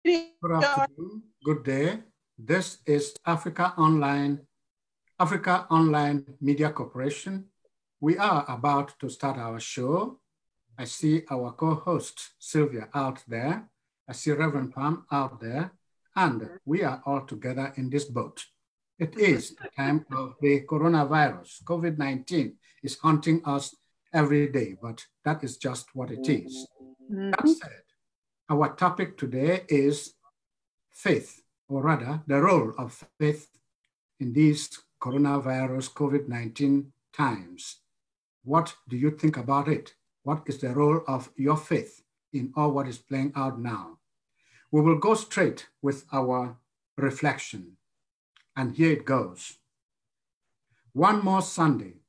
Good afternoon, good day. This is Africa Online Media Corporation. We are about to start our show. I see our co-host Sylvia out there. I see Reverend Pam out there, and we are all together in this boat. It is the time of the coronavirus. COVID-19 is haunting us every day, but that is just what it is. That said, our topic today is faith, or rather the role of faith in these coronavirus COVID-19 times. What do you think about it? What is the role of your faith in all what is playing out now? We will go straight with our reflection. And here it goes. One more Sunday,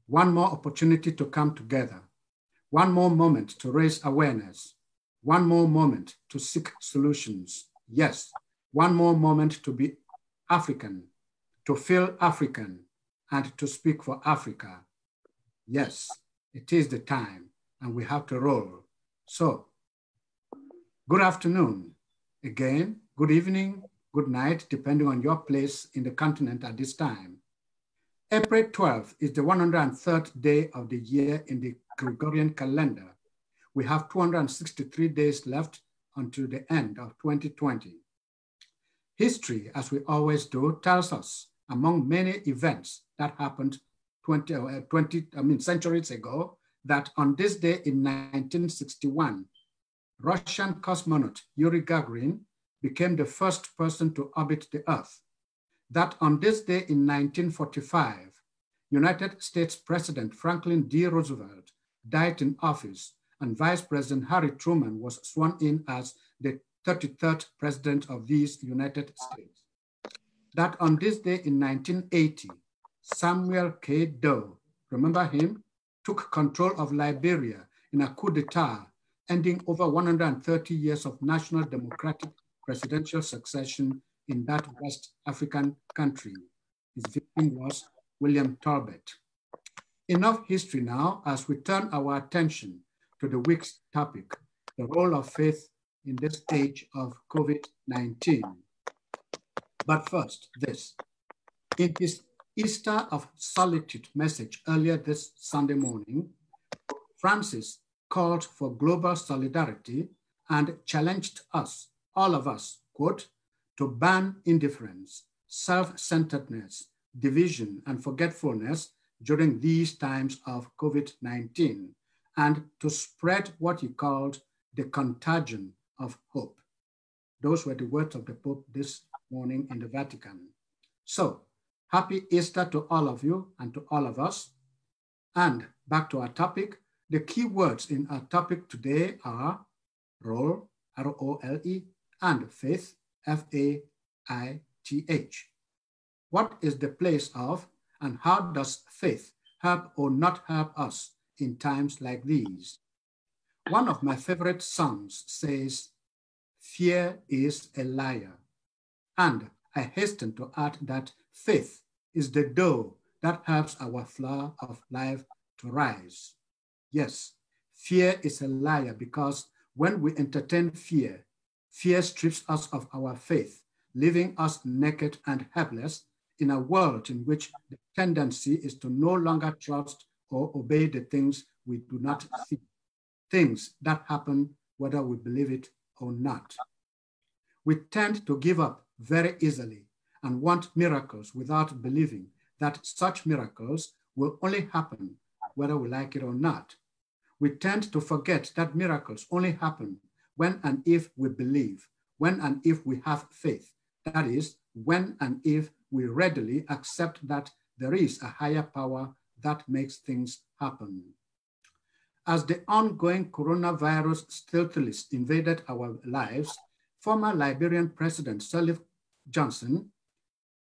one more opportunity to come together, one more moment to raise awareness, one more moment to seek solutions. Yes, one more moment to be African, to feel African, and to speak for Africa. Yes, it is the time, and we have to roll. So, good afternoon. Again, good evening, good night, depending on your place in the continent at this time. April 12th is the 103rd day of the year in the Gregorian calendar. We have 263 days left until the end of 2020. History, as we always do, tells us, among many events that happened centuries ago, that on this day in 1961, Russian cosmonaut Yuri Gagarin became the first person to orbit the Earth. That on this day in 1945, United States President Franklin D. Roosevelt died in office, and Vice President Harry Truman was sworn in as the 33rd President of these United States. That on this day in 1980, Samuel K. Doe, remember him, took control of Liberia in a coup d'etat, ending over 130 years of national democratic presidential succession in that West African country. His victim was William Tolbert. Enough history now as we turn our attention to the week's topic, the role of faith in this age of COVID-19. But first, this. In his Easter of Solitude message earlier this Sunday morning, Francis called for global solidarity and challenged us, all of us, quote, to ban indifference, self-centeredness, division, and forgetfulness during these times of COVID-19, and to spread what he called the contagion of hope. Those were the words of the Pope this morning in the Vatican. So, happy Easter to all of you and to all of us. And back to our topic. The key words in our topic today are role, R-O-L-E, and faith, F-A-I-T-H. What is the place of and how does faith help or not help us in times like these? One of my favorite songs says, "Fear is a liar." And I hasten to add that faith is the dough that helps our flower of life to rise. Yes, fear is a liar because when we entertain fear, fear strips us of our faith, leaving us naked and helpless in a world in which the tendency is to no longer trust or obey the things we do not see, things that happen whether we believe it or not. We tend to give up very easily and want miracles without believing that such miracles will only happen whether we like it or not. We tend to forget that miracles only happen when and if we believe, when and if we have faith. That is, when and if we readily accept that there is a higher power that makes things happen. As the ongoing coronavirus stealthily invaded our lives, former Liberian President Sirleaf Johnson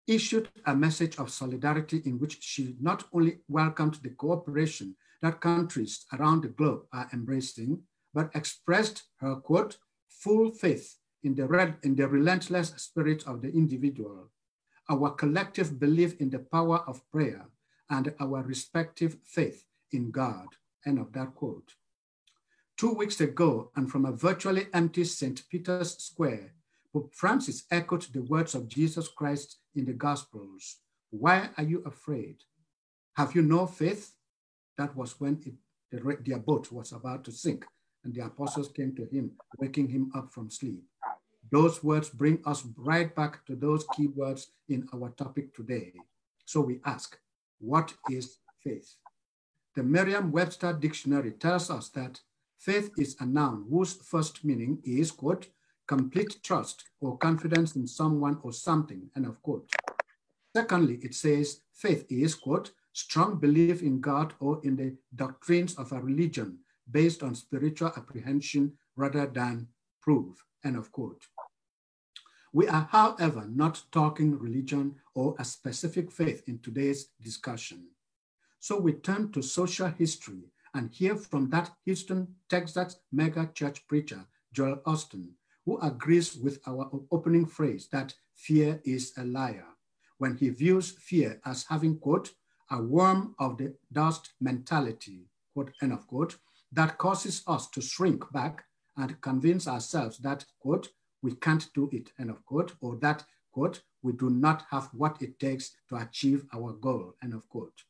issued a message of solidarity in which she not only welcomed the cooperation that countries around the globe are embracing, but expressed her, quote, full faith in the relentless spirit of the individual, our collective belief in the power of prayer, and our respective faith in God, end of that quote. 2 weeks ago, and from a virtually empty St. Peter's Square, Pope Francis echoed the words of Jesus Christ in the Gospels. Why are you afraid? Have you no faith? That was when their boat was about to sink, and the apostles came to him, waking him up from sleep. Those words bring us right back to those key words in our topic today. So we ask, what is faith? The Merriam-Webster dictionary tells us that faith is a noun whose first meaning is, quote, complete trust or confidence in someone or something, end of quote. Secondly, it says faith is, quote, strong belief in God or in the doctrines of a religion based on spiritual apprehension rather than proof, end of quote. We are, however, not talking religion or a specific faith in today's discussion. So we turn to social history and hear from that Houston, Texas mega church preacher, Joel Austin, who agrees with our opening phrase that fear is a liar, when he views fear as having, quote, a worm of the dust mentality, quote, end of quote, that causes us to shrink back and convince ourselves that, quote, we can't do it, end of quote, or that, quote, we do not have what it takes to achieve our goal, end of quote.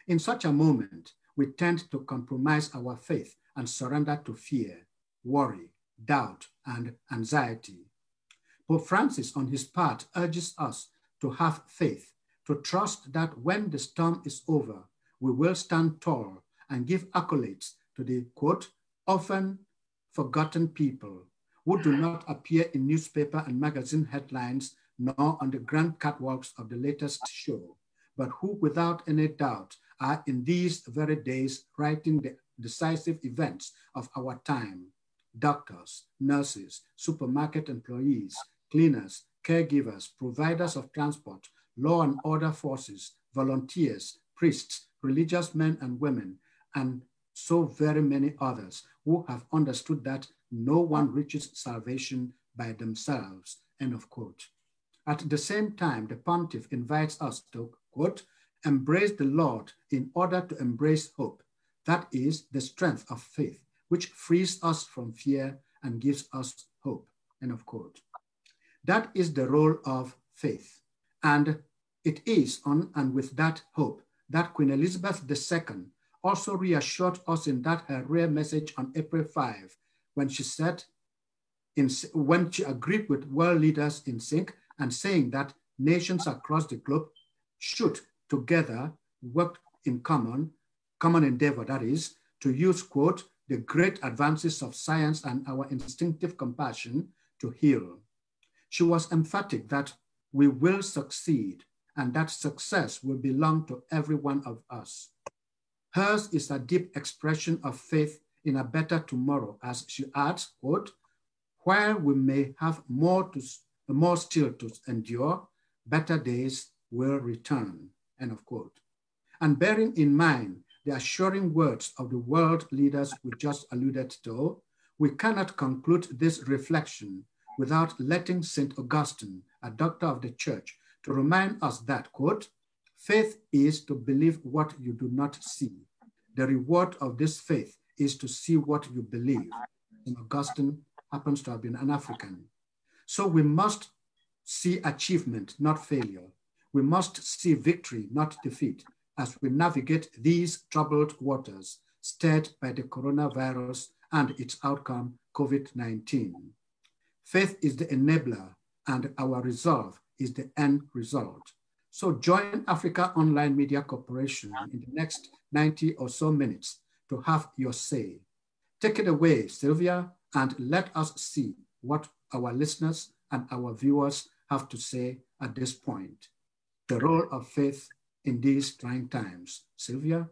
In such a moment, we tend to compromise our faith and surrender to fear, worry, doubt, and anxiety. Pope Francis, on his part, urges us to have faith, to trust that when the storm is over, we will stand tall and give accolades to the, quote, often forgotten people who do not appear in newspaper and magazine headlines nor on the grand catwalks of the latest show, but who without any doubt are in these very days writing the decisive events of our time. Doctors, nurses, supermarket employees, cleaners, caregivers, providers of transport, law and order forces, volunteers, priests, religious men and women, and so very many others who have understood that no one reaches salvation by themselves, end of quote. At the same time, the pontiff invites us to, quote, embrace the Lord in order to embrace hope. That is the strength of faith, which frees us from fear and gives us hope, end of quote. That is the role of faith. And it is on and with that hope that Queen Elizabeth II also reassured us in that her rare message on April 5, when she said, when she agreed with world leaders in sync and saying that nations across the globe should together work in common endeavor, that is, to use, quote, the great advances of science and our instinctive compassion to heal. She was emphatic that we will succeed and that success will belong to every one of us. Hers is a deep expression of faith in a better tomorrow, as she adds, quote, while we may have more still to endure, better days will return, end of quote. And bearing in mind the assuring words of the world leaders we just alluded to, we cannot conclude this reflection without letting St. Augustine, a doctor of the church, to remind us that, quote, faith is to believe what you do not see. The reward of this faith is to see what you believe. St. Augustine happens to have been an African. So we must see achievement, not failure. We must see victory, not defeat, as we navigate these troubled waters stirred by the coronavirus and its outcome, COVID-19. Faith is the enabler and our resolve is the end result. So join Africa Online Media Corporation in the next 90 or so minutes to have your say. Take it away, Sylvia, and let us see what our listeners and our viewers have to say at this point. The role of faith in these trying times. Sylvia?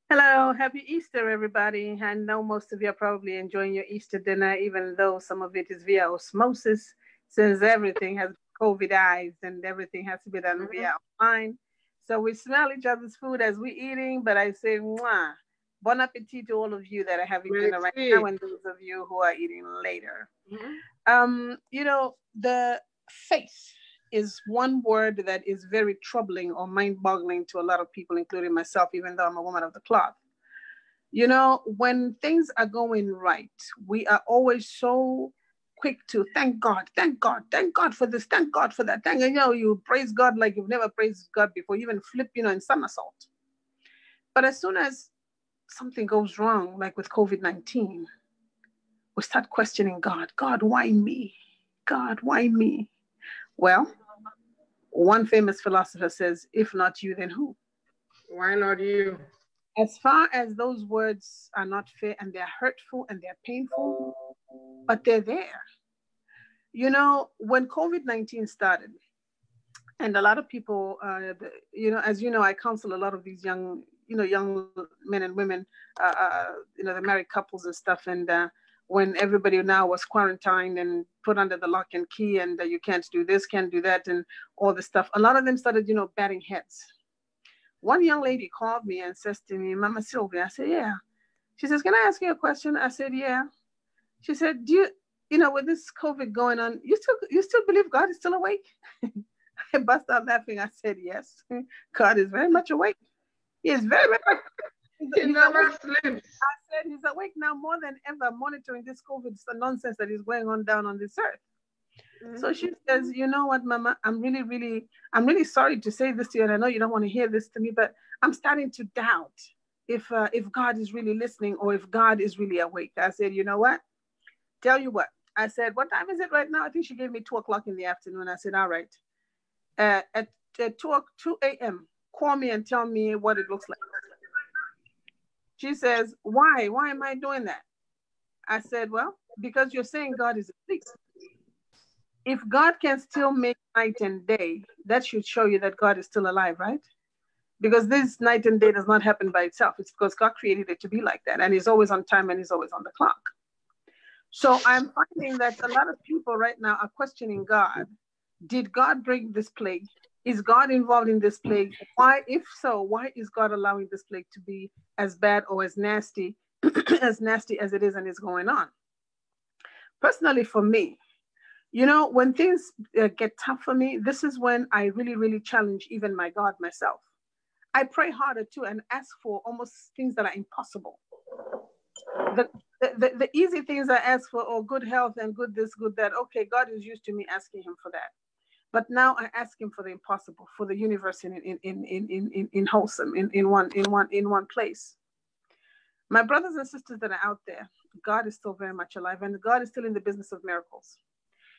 Hello, happy Easter, everybody. I know most of you are probably enjoying your Easter dinner, even though some of it is via osmosis, since everything has COVIDized and everything has to be done via online. So we smell each other's food as we're eating, but I say, mwah, bon appetit to all of you that are having dinner right now and those of you who are eating later. You know, the faith is one word that is very troubling or mind-boggling to a lot of people, including myself, even though I'm a woman of the cloth. You know, when things are going right, we are always so quick to thank God, thank God, thank God for this, thank God for that. Thank, you know, you praise God like you've never praised God before, you even flip, you know, in somersault. But as soon as something goes wrong, like with COVID-19, we start questioning God. God, why me? God, why me? Well, one famous philosopher says, if not you, then who? Why not you? As far as those words are not fair and they're hurtful and they're painful, but they're there. You know, when COVID-19 started, and a lot of people, you know, as you know, I counsel a lot of these young, you know, young men and women, you know, the married couples and stuff. And when everybody now was quarantined and put under the lock and key, and you can't do this, can't do that, and all this stuff, a lot of them started, you know, batting heads. One young lady called me and says to me, Mama Sylvia, I said, yeah. She says, can I ask you a question? I said, yeah. She said, do you, you know, with this COVID going on, you still believe God is still awake? I bust out laughing. I said, yes, God is very much awake. He is very, very much. He never sleeps. I said, he's awake now more than ever, monitoring this COVID nonsense that is going on down on this earth. Mm-hmm. So she says, you know what, Mama, I'm really sorry to say this to you, and I know you don't want to hear this to me, but I'm starting to doubt if God is really listening or if God is really awake. I said, you know what? Tell you what. I said, what time is it right now? I think she gave me 2 o'clock in the afternoon. I said, all right. At 2 a.m., call me and tell me what it looks like. She says, why? Why am I doing that? I said, well, because you're saying God is asleep. If God can still make night and day, that should show you that God is still alive, right? Because this night and day does not happen by itself. It's because God created it to be like that. And he's always on time and he's always on the clock. So I'm finding that a lot of people right now are questioning God. Did God bring this plague? Is God involved in this plague? Why, if so, why is God allowing this plague to be as bad or as nasty as it is and is going on? Personally, for me, you know, when things get tough for me, this is when I really, really challenge even my God myself. I pray harder too and ask for almost things that are impossible. The easy things I ask for, oh, good health and good this, good that. Okay, God is used to me asking him for that. But now I ask him for the impossible, for the universe in wholesome, in one place. My brothers and sisters that are out there, God is still very much alive, and God is still in the business of miracles.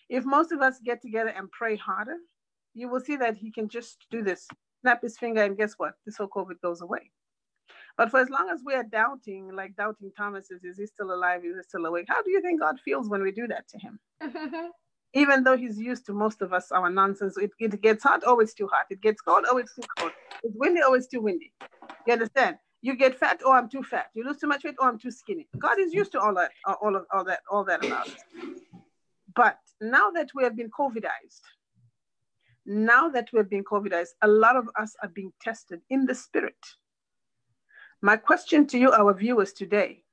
If most of us get together and pray harder, you will see that he can just do this, snap his finger, and guess what? This whole COVID goes away. But for as long as we are doubting, like doubting Thomas, is he still alive? Is he still awake? How do you think God feels when we do that to him? Even though he's used to most of us, our nonsense, it gets hot, oh, it's too hot. It gets cold, oh, it's too cold. It's windy, oh, it's too windy. You understand? You get fat, oh, I'm too fat. You lose too much weight, oh, I'm too skinny. God is used to all that about us. But now that we have been COVIDized, a lot of us are being tested in the spirit. My question to you, our viewers today,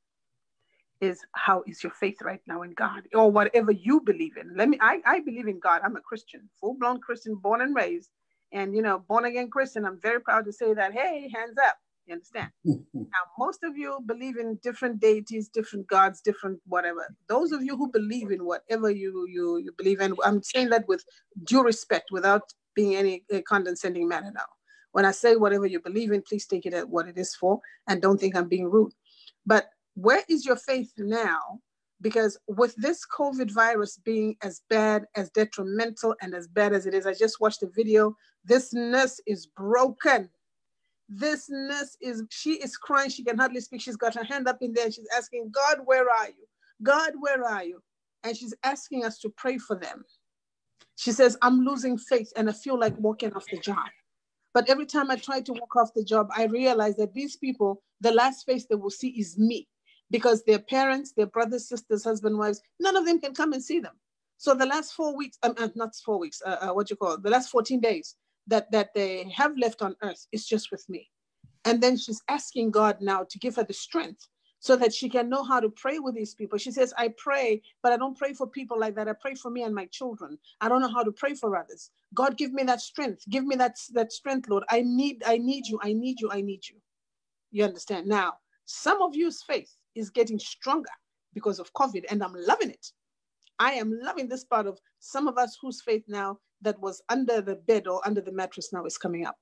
is how is your faith right now in God or whatever you believe in? I believe in God. I'm a Christian, full-blown Christian, born and raised, and, you know, born again Christian. I'm very proud to say that. Hey, hands up. You understand? Now, most of you believe in different deities, different gods, different whatever. Those of you who believe in whatever you believe in, I'm saying that with due respect, without being any condescending manner now. When I say whatever you believe in, please take it at what it is for, and don't think I'm being rude. But where is your faith now? Because with this COVID virus being as bad, as detrimental, and as bad as it is, I just watched a video. This nurse is broken. This nurse she is crying. She can hardly speak. She's got her hand up in there. And she's asking, God, where are you? God, where are you? And she's asking us to pray for them. She says, I'm losing faith and I feel like walking off the job. But every time I try to walk off the job, I realize that these people, the last face they will see is me, because their parents, their brothers, sisters, husband, wives, none of them can come and see them. So the last 4 weeks, not 4 weeks, the last 14 days that they have left on earth is just with me. And then she's asking God now to give her the strength so that she can know how to pray with these people. She says, I pray, but I don't pray for people like that. I pray for me and my children. I don't know how to pray for others. God, give me that strength. Give me that strength, Lord. I need you. I need you. I need you. You understand? Now, Some of you's faith is getting stronger because of COVID, and I'm loving it. I am loving this part of some of us whose faith now that was under the bed or under the mattress now is coming up.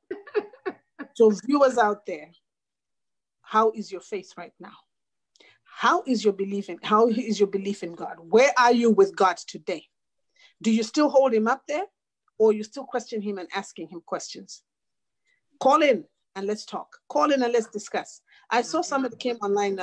So viewers out there, how is your faith right now? How is your belief in God? Where are you with God today? Do you still hold him up there, or you still question him and asking him questions? Call in and let's talk. Call in and let's discuss. I saw somebody came online,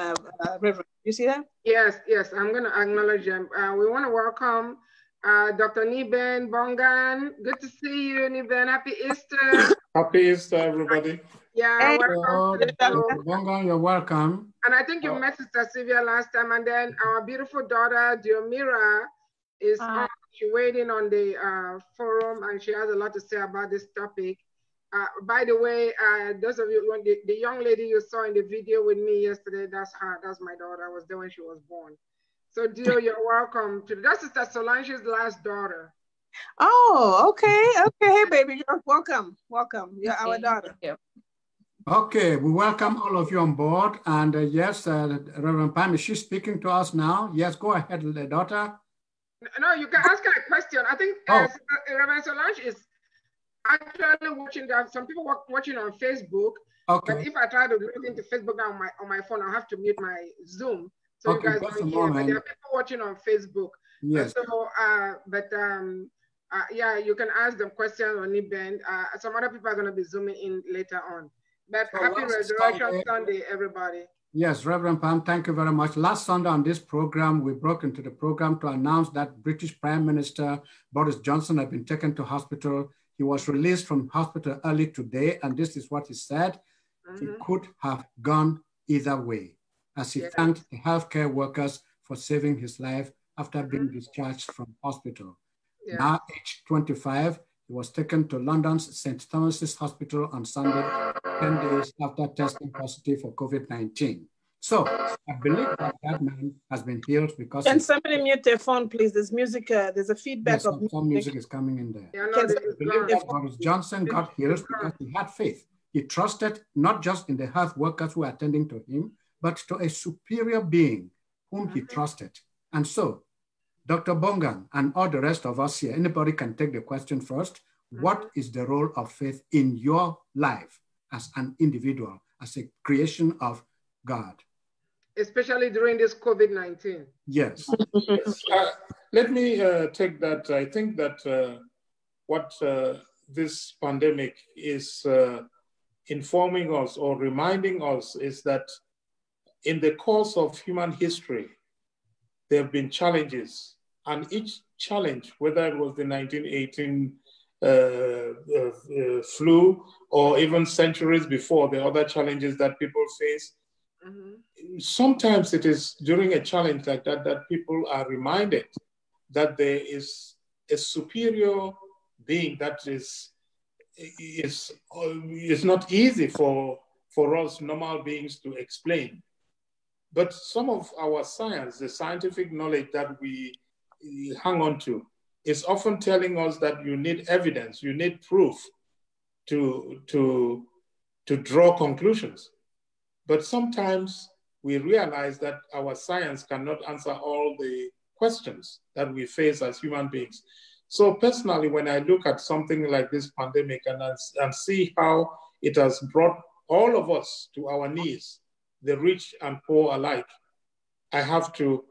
Reverend. You see that? Yes, I'm going to acknowledge them. We want to welcome Dr. Niben Bongan. Good to see you, Niben. Happy Easter. Happy Easter, everybody. Yeah, welcome to the show. Bongan, you're welcome. And I think you met Sister Sylvia last time. And then our beautiful daughter, Diomira, is on. She's waiting on the forum, and she has a lot to say about this topic. By the way, those of you, the young lady you saw in the video with me yesterday, that's her. That's my daughter. I was there when she was born. So, Dio, you're welcome. That's Sister Solange's last daughter. Oh, okay. Hey, baby girl. Welcome. You're our daughter. Yeah. Okay, we welcome all of you on board. And yes, Reverend Pam, is she speaking to us now? Yes, go ahead, daughter. No, you can ask her a question. I think Reverend Solange is actually watching that. Some people watching on Facebook. Okay. But if I try to log into Facebook now on my phone, I have to mute my Zoom. So okay, you guys don't hear. But there are people watching on Facebook. Yes. So, yeah, you can ask them questions on Niben. Some other people are going to be zooming in later on. But so happy Resurrection Sunday, everybody. Yes, Reverend Pam, thank you very much. Last Sunday on this program, we broke into the program to announce that British Prime Minister Boris Johnson had been taken to hospital. He was released from hospital early today, and this is what he said. He could have gone either way, as he thanked the healthcare workers for saving his life after being discharged from hospital. Now, aged 25, he was taken to London's St. Thomas's Hospital on Sunday, 10 days after testing positive for COVID-19. So I believe that man has been healed because— Can somebody mute their phone, please? There's music, there's a feedback of some music is coming in there. Yeah, no, I believe that Boris Johnson got healed because he had faith. He trusted not just in the health workers who were attending to him, but to a superior being whom he trusted. And so, Dr. Bongan and all the rest of us here, anybody can take the question first. What is the role of faith in your life as an individual, as a creation of God? Especially during this COVID-19. Yes. Yes. Let me take that. I think that what this pandemic is informing us or reminding us is that in the course of human history, there have been challenges, and each challenge, whether it was the 1918 flu or even centuries before, the other challenges that people face, sometimes it is during a challenge like that that people are reminded that there is a superior being that is not easy for us normal beings to explain. But some of our science, the scientific knowledge that we hang on to, is often telling us that you need evidence, you need proof to draw conclusions. But sometimes we realize that our science cannot answer all the questions that we face as human beings. So personally, when I look at something like this pandemic and see how it has brought all of us to our knees, the rich and poor alike, I have to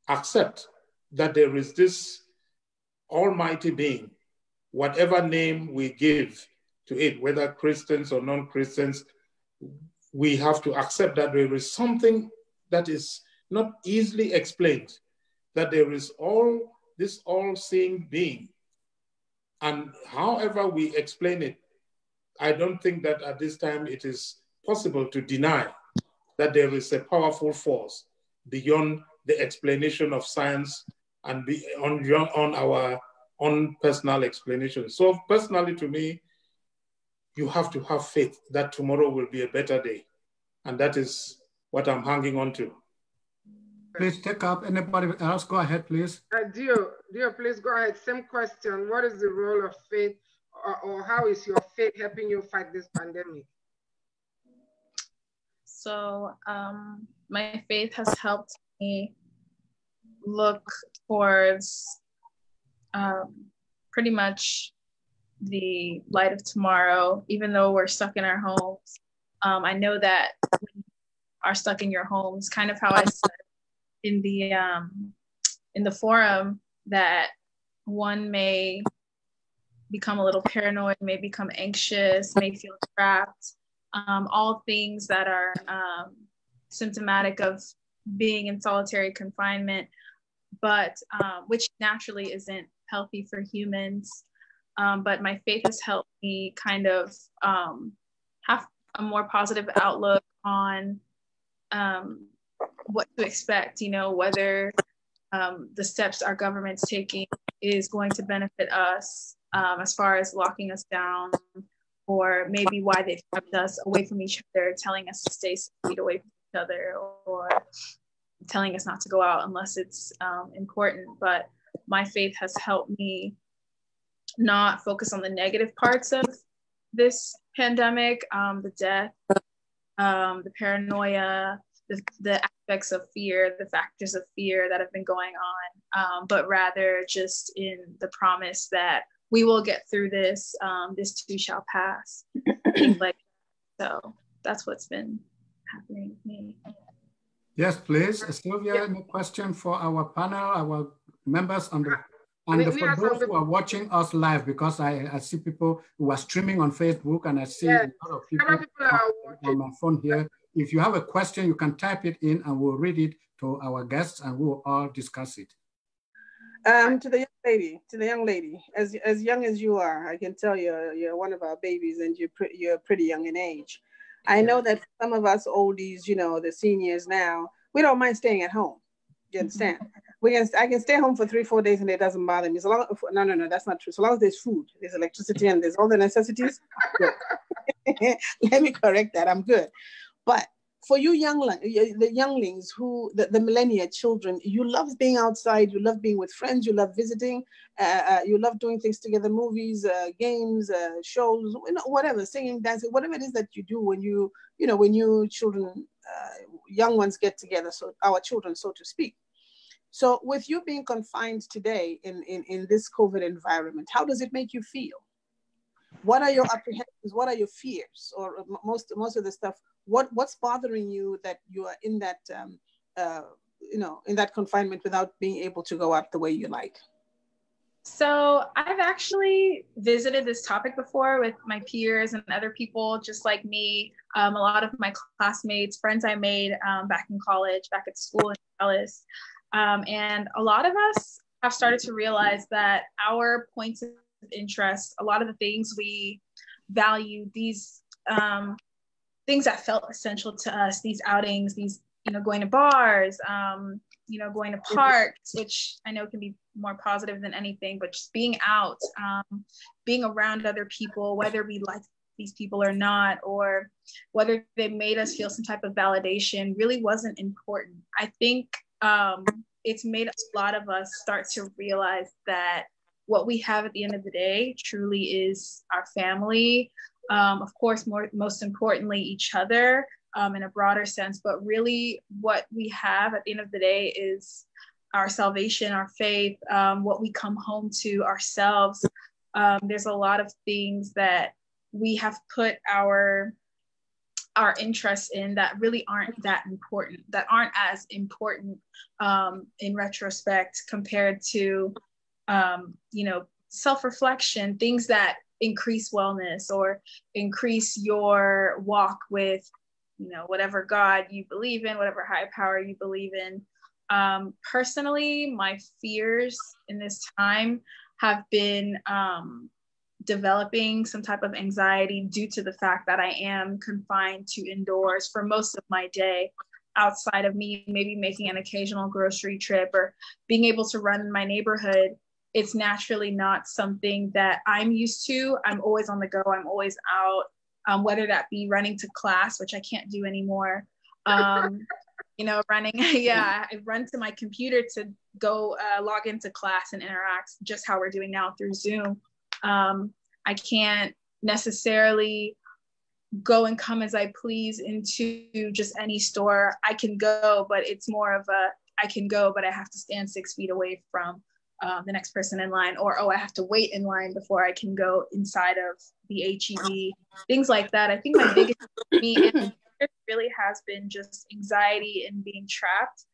accept that there is this almighty being, whatever name we give to it, whether Christians or non-Christians, we have to accept that there is something that is not easily explained, that there is this all-seeing being. And however we explain it, I don't think that at this time it is possible to deny that there is a powerful force beyond the explanation of science and on our own personal explanation. So personally to me, you have to have faith that tomorrow will be a better day. And that is what I'm hanging on to. Please take up. Anybody else? Go ahead, please. Dio, please go ahead. Same question. What is the role of faith, or how is your faith helping you fight this pandemic? So my faith has helped me look towards pretty much the light of tomorrow, even though we're stuck in our homes. I know that when you are stuck in your homes, kind of how I said in the forum, that one may become a little paranoid, may become anxious, may feel trapped, all things that are symptomatic of being in solitary confinement, but which naturally isn't healthy for humans. But my faith has helped me kind of have a more positive outlook on what to expect, you know, whether the steps our government's taking is going to benefit us as far as locking us down, or maybe why they've kept us away from each other, telling us to stay 6 feet away from each other, or telling us not to go out unless it's important. But my faith has helped me not focus on the negative parts of this pandemic, the death, the paranoia, the aspects of fear, the factors of fear that have been going on, but rather just in the promise that we will get through this, this too shall pass. Like, so that's what's been happening with me. Yes, please. Sylvia, any question for our panel, our members on the, and for those who are watching us live, because I see people who are streaming on Facebook, and I see a lot of people on my phone here. If you have a question, you can type it in and we'll read it to our guests and we'll all discuss it. To the young lady, as young as you are, I can tell you're one of our babies, and you're pretty young in age. I know that some of us oldies, you know, the seniors now, we don't mind staying at home. You understand? I can stay home for 3-4 days and it doesn't bother me. So long, no, that's not true. So long as there's food, there's electricity, and there's all the necessities, let me correct that. I'm good. But for you the younglings who, the millennia children, you love being outside, you love being with friends, you love visiting, you love doing things together, movies, games, shows, whatever, singing, dancing, whatever it is that you do when you children, young ones get together, so our children, so to speak. So with you being confined today in this COVID environment, how does it make you feel? What are your apprehensions? What are your fears? Or most of the stuff, what's bothering you that you are in that, in that confinement without being able to go out the way you like? So I've actually visited this topic before with my peers and other people just like me. A lot of my classmates, friends I made back in college, back at school in Dallas. And a lot of us have started to realize that our points of interest, a lot of the things we value, these things that felt essential to us, these outings, these, going to bars, going to parks, which I know can be more positive than anything, but just being out, being around other people, whether we like these people or not, or whether they made us feel some type of validation, really wasn't important. I think it's made a lot of us start to realize that what we have at the end of the day truly is our family, of course, most importantly, each other in a broader sense, but really what we have at the end of the day is our salvation, our faith, what we come home to ourselves. There's a lot of things that we have put our interests in that really aren't that important, that aren't as important in retrospect compared to, self-reflection, things that increase wellness or increase your walk with, whatever God you believe in, whatever high power you believe in. Personally, my fears in this time have been developing some type of anxiety due to the fact that I am confined to indoors for most of my day, outside of me maybe making an occasional grocery trip or being able to run in my neighborhood. It's naturally not something that I'm used to. I'm always on the go. I'm always out, whether that be running to class, which I can't do anymore. Running, I run to my computer to go log into class and interact, just how we're doing now through Zoom. I can't necessarily go and come as I please into just any store. I can go, but it's more of a, I can go, but I have to stand 6 feet away from the next person in line, or, oh, I have to wait in line before I can go inside of the HEB, things like that. I think my biggest me really has been just anxiety and being trapped.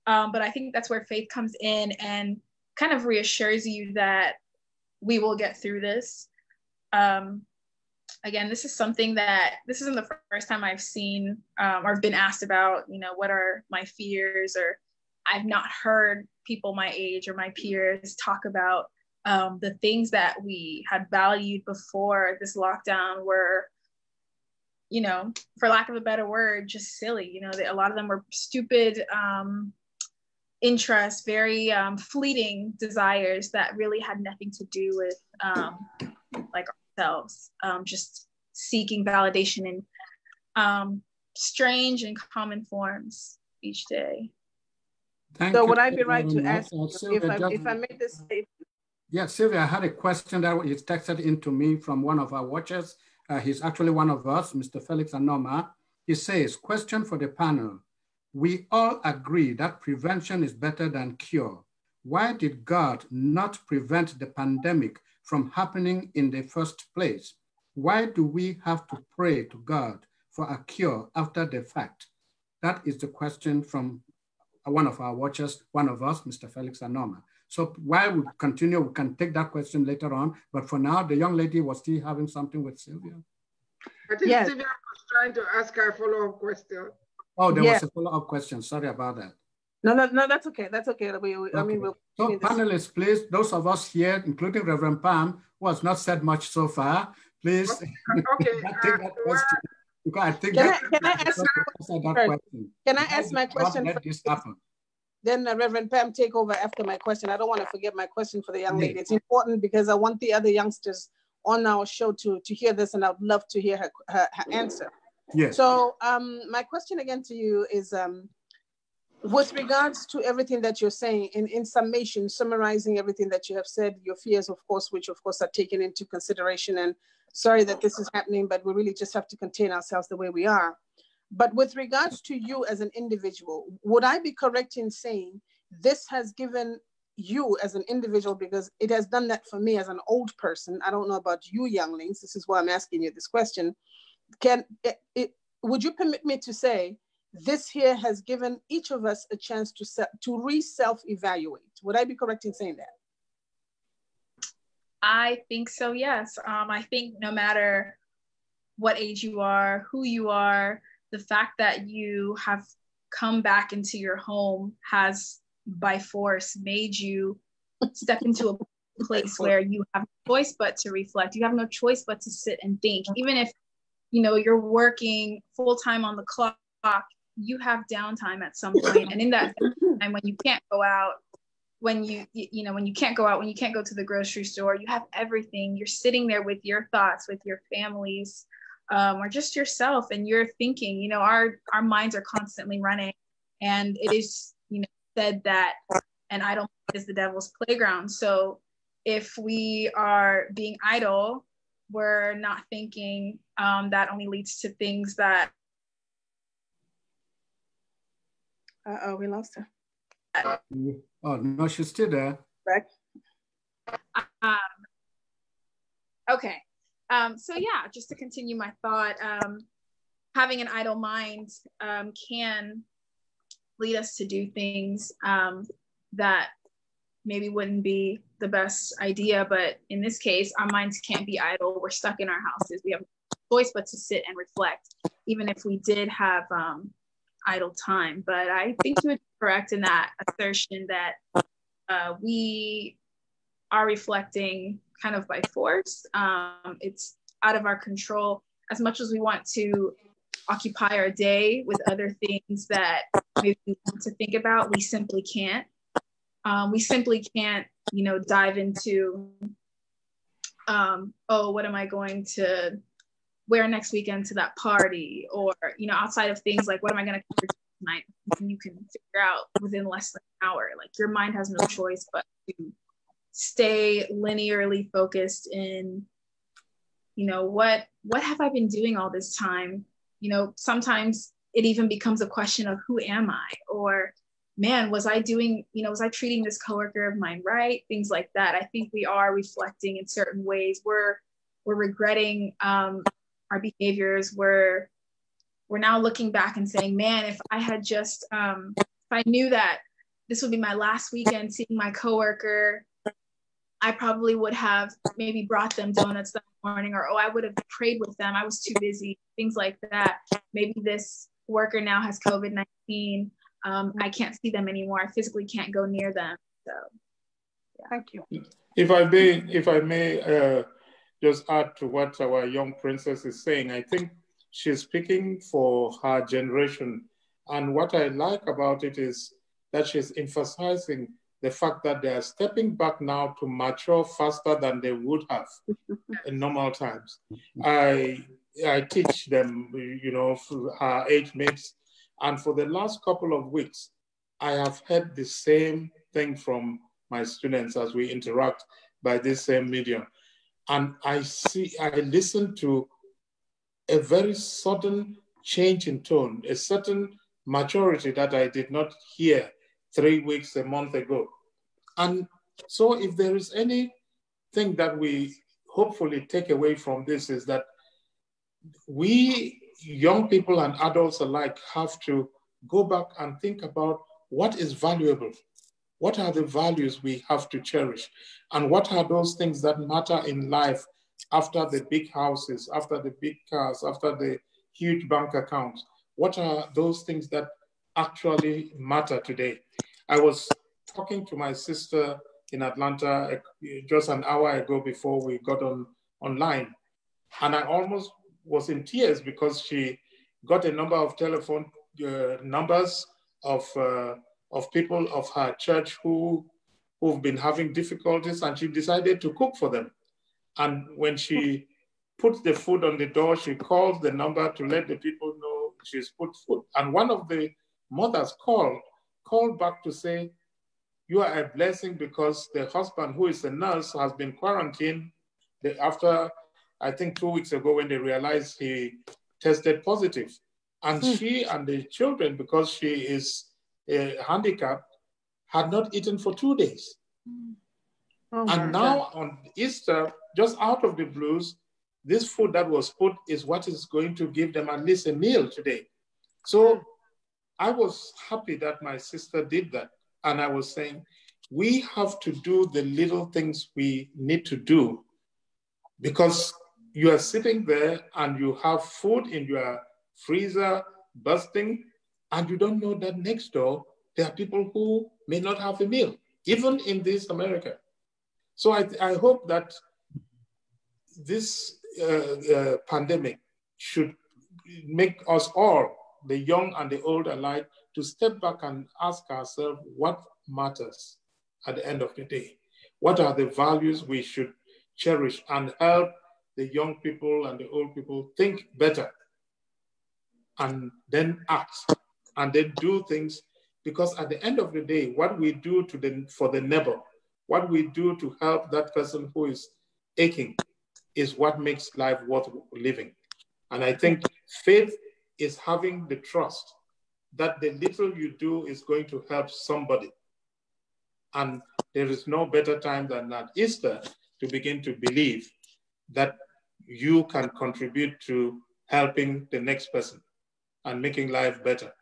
But I think that's where faith comes in and kind of reassures you that we will get through this. Again, this is something that, this isn't the first time I've seen or been asked about, you know, what are my fears, or I've not heard people my age or my peers talk about the things that we had valued before this lockdown were, you know, for lack of a better word, just silly. You know, a lot of them were stupid interests, very fleeting desires that really had nothing to do with like ourselves, just seeking validation in strange and common forms each day. Thank so you would I be right to ask you Sylvia, if I made this statement? Yeah, Sylvia, I had a question that is texted into me from one of our watchers. He's actually one of us, Mr. Felix Anoma. He says, question for the panel. We all agree that prevention is better than cure. Why did God not prevent the pandemic from happening in the first place? Why do we have to pray to God for a cure after the fact? That is the question from one of our watchers, one of us, Mr. Felix Anoma. So while we continue, we can take that question later on. But for now, the young lady was still having something with Sylvia. I think yes. Sylvia was trying to ask her a follow-up question. Oh, there was a follow-up question. Sorry about that. No, that's okay. That's okay. I mean, so panelists, please, those of us here, including Reverend Pam, who has not said much so far, please take that question. Because I think can I ask my question? Let this happen. Then Reverend Pam take over after my question. I don't want to forget my question for the young lady. It's important because I want the other youngsters on our show to hear this, and I'd love to hear her answer. Yes. So my question again to you is, with regards to everything that you're saying, in summation, summarizing everything that you have said, your fears, of course, which of course are taken into consideration, and sorry that this is happening, but we really just have to contain ourselves the way we are. But with regards to you as an individual, would I be correct in saying this has given you as an individual, because it has done that for me as an old person? I don't know about you younglings. This is why I'm asking you this question. Would you permit me to say this here has given each of us a chance to re-self-evaluate? Would I be correct in saying that? I think so, yes. I think no matter what age you are, who you are, the fact that you have come back into your home has by force made you step into a place where you have no choice but to reflect. You have no choice but to sit and think. Even if, you know, you're working full-time on the clock, you have downtime at some point. And in that time when you can't go out, when you can't go out, when you can't go to the grocery store, you have everything. You're sitting there with your thoughts, with your families, or just yourself, and you're thinking, you know, our minds are constantly running. And it is, you know, said that an idle mind is the devil's playground. So if we are being idle, we're not thinking, that only leads to things that. We lost her. Oh, no, she's still there. Right. Okay. So yeah, just to continue my thought, having an idle mind can lead us to do things that maybe wouldn't be the best idea, but in this case, our minds can't be idle. We're stuck in our houses. We have no choice but to sit and reflect, even if we did have idle time. But I think you would be correct in that assertion that we are reflecting kind of by force. It's out of our control. As much as we want to occupy our day with other things that maybe we want to think about, we simply can't. We simply can't, you know, dive into, oh, what am I going to wear next weekend to that party? Or, you know, outside of things like, what am I going to cover tonight? And you can figure out within less than an hour. Like, your mind has no choice but to stay linearly focused in, you know, what have I been doing all this time? You know, sometimes it even becomes a question of who am I? Or, man, was I treating this coworker of mine right? Things like that. I think we are reflecting in certain ways. We're regretting our behaviors. We're now looking back and saying, man, if I had just, if I knew that this would be my last weekend seeing my coworker, I probably would have maybe brought them donuts that morning, or, oh, I would have prayed with them. I was too busy, things like that. Maybe this worker now has COVID-19. I can't see them anymore. I physically can't go near them. So, yeah. Thank you. If I may just add to what our young princess is saying, I think she's speaking for her generation. And what I like about it is that she's emphasizing the fact that they are stepping back now to mature faster than they would have in normal times. I teach them, you know, our age mates, and for the last couple of weeks, I have heard the same thing from my students as we interact by this same medium. And I listen to a very sudden change in tone, a certain maturity that I did not hear 3 weeks, a month ago. And so if there is anything that we hopefully take away from this, is that we young people and adults alike have to go back and think about what is valuable. What are the values we have to cherish? And what are those things that matter in life after the big houses, after the big cars, after the huge bank accounts? What are those things that actually matter today? I was talking to my sister in Atlanta just an hour ago before we got online. And I almost was in tears because she got a number of telephone numbers of people of her church who've been having difficulties, and she decided to cook for them. And when she put the food on the door, she called the number to let the people know she's put food. And one of the mothers called back to say, you are a blessing because the husband, who is a nurse, has been quarantined after, I think 2 weeks ago, when they realized he tested positive. And she and the children, because she is handicapped, had not eaten for 2 days. Oh, and now on Easter, just out of the blues, this food that was put is what is going to give them at least a meal today. So I was happy that my sister did that. And I was saying, we have to do the little things we need to do, because you are sitting there and you have food in your freezer bursting, and you don't know that next door, there are people who may not have a meal, even in this America. So I hope that this pandemic should make us all, the young and the old alike, to step back and ask ourselves what matters at the end of the day. What are the values we should cherish, and help the young people and the old people think better, and then act, and then do things. Because at the end of the day, what we do for the neighbor, what we do to help that person who is aching, is what makes life worth living. And I think faith is having the trust that the little you do is going to help somebody. And there is no better time than at Easter to begin to believe that you can contribute to helping the next person and making life better.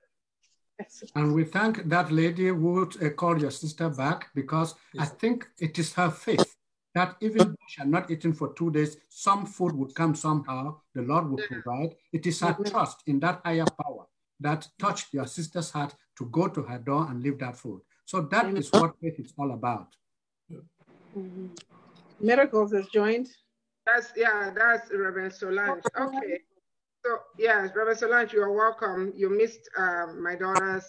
And we thank that lady who would call your sister back, because I think it is her faith that even though she had not eaten for 2 days, some food would come somehow, the Lord will provide. It is her trust in that higher power that touched your sister's heart to go to her door and leave that food. So that is what faith is all about. Miracles has joined. That's Reverend Solange. Okay. So yes, Reverend Solange, you are welcome. You missed my daughter's,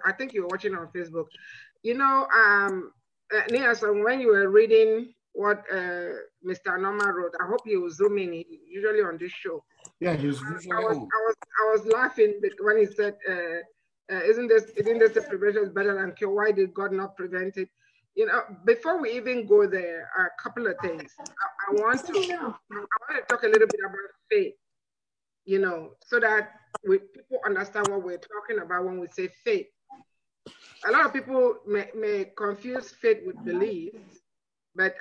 I think you were watching on Facebook. You know, Nia, so when you were reading what Mr. Norman wrote, I hope you will zoom in. He's usually on this show. Yeah, he's usually on. I was laughing when he said, isn't this a prevention is better than cure? Why did God not prevent it? You know, before we even go there, a couple of things. I want to talk a little bit about faith, you know, so that people understand what we're talking about when we say faith. A lot of people may confuse faith with belief, but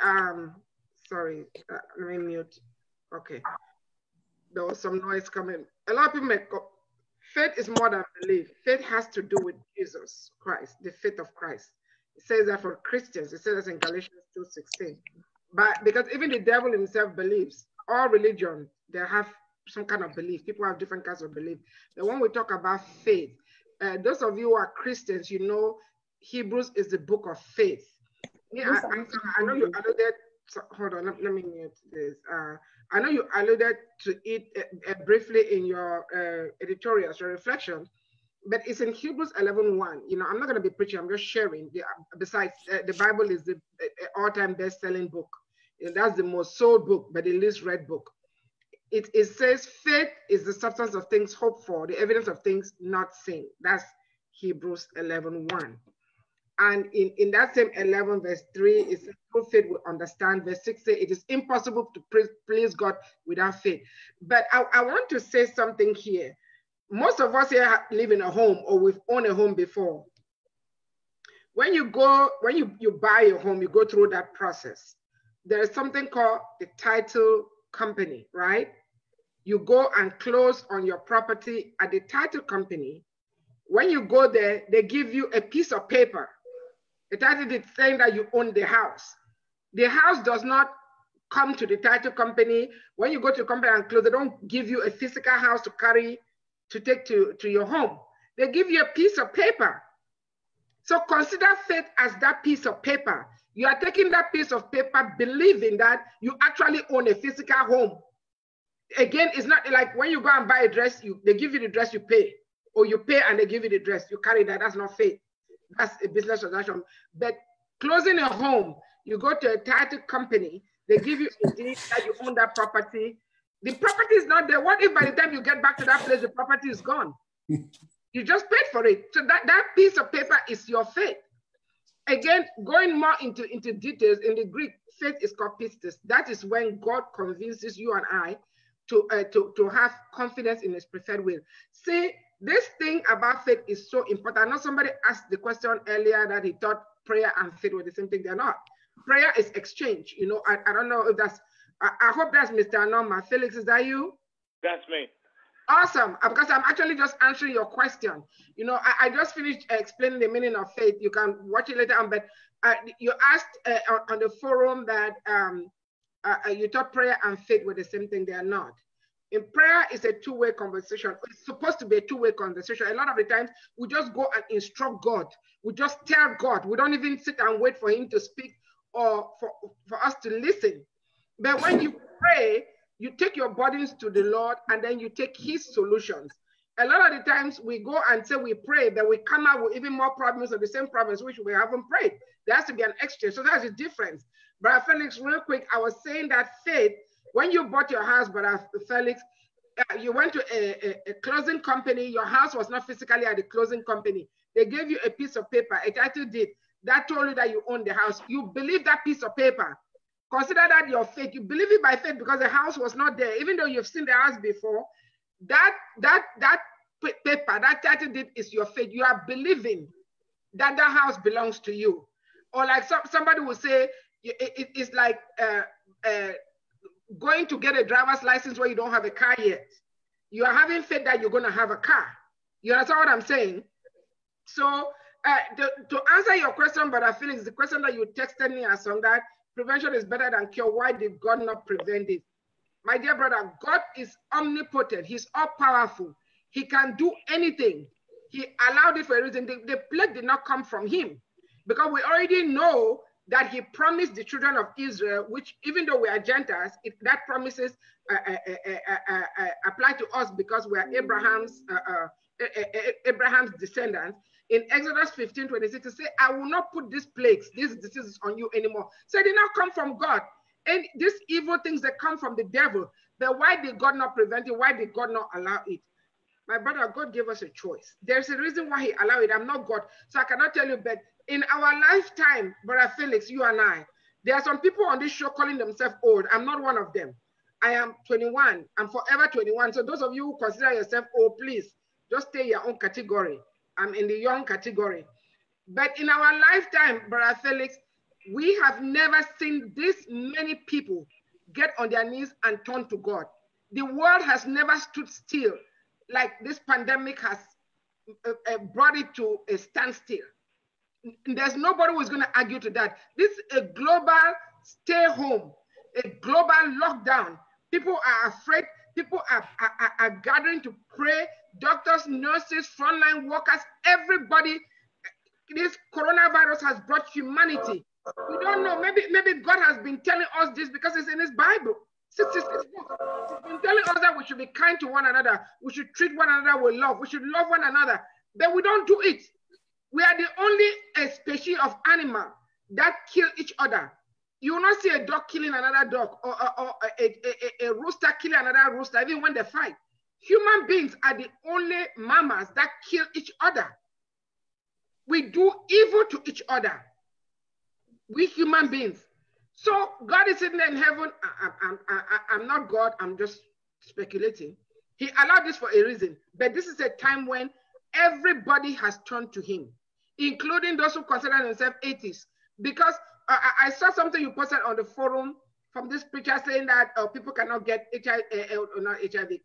sorry, let me mute. Okay, there was some noise coming. A lot of people faith is more than belief. Faith has to do with Jesus Christ, the faith of Christ. It says that for Christians. It says that in Galatians 2:16. But because even the devil himself believes, all religion, they have some kind of belief. People have different kinds of belief. But when we talk about faith, those of you who are Christians, you know Hebrews is the book of faith. Yeah, I know you alluded. Hold on, let me mute this. I know you alluded to it briefly in your editorials, your reflection, but it's in Hebrews 11:1. You know, I'm not going to be preaching. I'm just sharing. Besides, the Bible is the all-time best-selling book. That's the most sold book, but the least read book. It says faith is the substance of things hoped for, the evidence of things not seen. That's Hebrews 11:1. And in that same 11 verse 3, it says, "No faith will understand." Verse 6 says, "It is impossible to please God without faith." But I want to say something here. Most of us here live in a home, or we've owned a home before. When you buy a home, you go through that process. There is something called the title company, right? You go and close on your property at the title company. When you go there, they give you a piece of paper. The title deed saying that you own the house. The house does not come to the title company. When you go to the company and close, they don't give you a physical house to carry, to take to your home. They give you a piece of paper. So consider faith as that piece of paper. You are taking that piece of paper, believing that you actually own a physical home. Again, it's not like when you go and buy a dress, they give you the dress, you pay. Or you pay and they give you the dress. You carry that. That's not faith. That's a business transaction. But closing a home, you go to a title company, they give you a deed that you own that property. The property is not there. What if by the time you get back to that place, the property is gone? You just paid for it. So that piece of paper is your faith. Again, going more into details, in the Greek, faith is called pistis. That is when God convinces you and I to have confidence in his preferred will. See, this thing about faith is so important. I know somebody asked the question earlier that he thought prayer and faith were the same thing. They're not. Prayer is exchange. You know, I don't know if that's, I hope that's Mr. Norma. Felix, is that you? That's me. Awesome, because I'm actually just answering your question. You know, I just finished explaining the meaning of faith. You can watch it later on, but you asked on the forum that you thought prayer and faith were the same thing. They are not. In prayer, it's a two-way conversation. It's supposed to be a two-way conversation. A lot of the times, we just go and instruct God. We just tell God. We don't even sit and wait for him to speak or for us to listen. But when you pray, you take your burdens to the Lord and then you take his solutions. A lot of the times, we go and say we pray, but we come out with even more problems or the same problems which we haven't prayed. There has to be an exchange. So that's the difference. Brother Felix, real quick, I was saying that faith, when you bought your house, Brother Felix, you went to a closing company. Your house was not physically at the closing company. They gave you a piece of paper, a title deed that told you that you own the house. You believe that piece of paper. Consider that your faith. You believe it by faith because the house was not there. Even though you've seen the house before, that paper, that title deed is your faith. You are believing that that house belongs to you. Or like somebody will say, it's like going to get a driver's license where you don't have a car yet. You are having faith that you're going to have a car. You understand what I'm saying? So to answer your question, Brother Felix, the question that you texted me as on that prevention is better than cure. Why did God not prevent it? My dear brother, God is omnipotent. He's all powerful. He can do anything. He allowed it for a reason. The plague did not come from him because we already know that he promised the children of Israel, which even though we are Gentiles, that promises apply to us because we are Abraham's descendants. In Exodus 15:26, it says, I will not put these plagues, these diseases on you anymore. So it did not come from God. And these evil things that come from the devil, but why did God not prevent it? Why did God not allow it? My brother, God gave us a choice. There's a reason why he allowed it. I'm not God, so I cannot tell you, but In our lifetime, Brother Felix, you and I, there are some people on this show calling themselves old. I'm not one of them. I am 21. I'm forever 21. So those of you who consider yourself old, please just stay in your own category. I'm in the young category. But in our lifetime, Brother Felix, we have never seen this many people get on their knees and turn to God. The world has never stood still like this pandemic has brought it to a standstill. There's nobody who is going to argue to that. This is a global stay home, a global lockdown. People are afraid. People are gathering to pray. Doctors, nurses, frontline workers, everybody. This coronavirus has brought humanity. We don't know. Maybe God has been telling us this because it's in His Bible. 66 books. He's been telling us that we should be kind to one another. We should treat one another with love. We should love one another. But we don't do it. We are the only species of animal that kill each other. You will not see a dog killing another dog or a rooster killing another rooster, even when they fight. Human beings are the only mammals that kill each other. We do evil to each other. We human beings. So God is sitting there in heaven. I'm not God. I'm just speculating. He allowed this for a reason. But this is a time when everybody has turned to Him, including those who consider themselves atheists. Because I saw something you posted on the forum from this preacher saying that people cannot get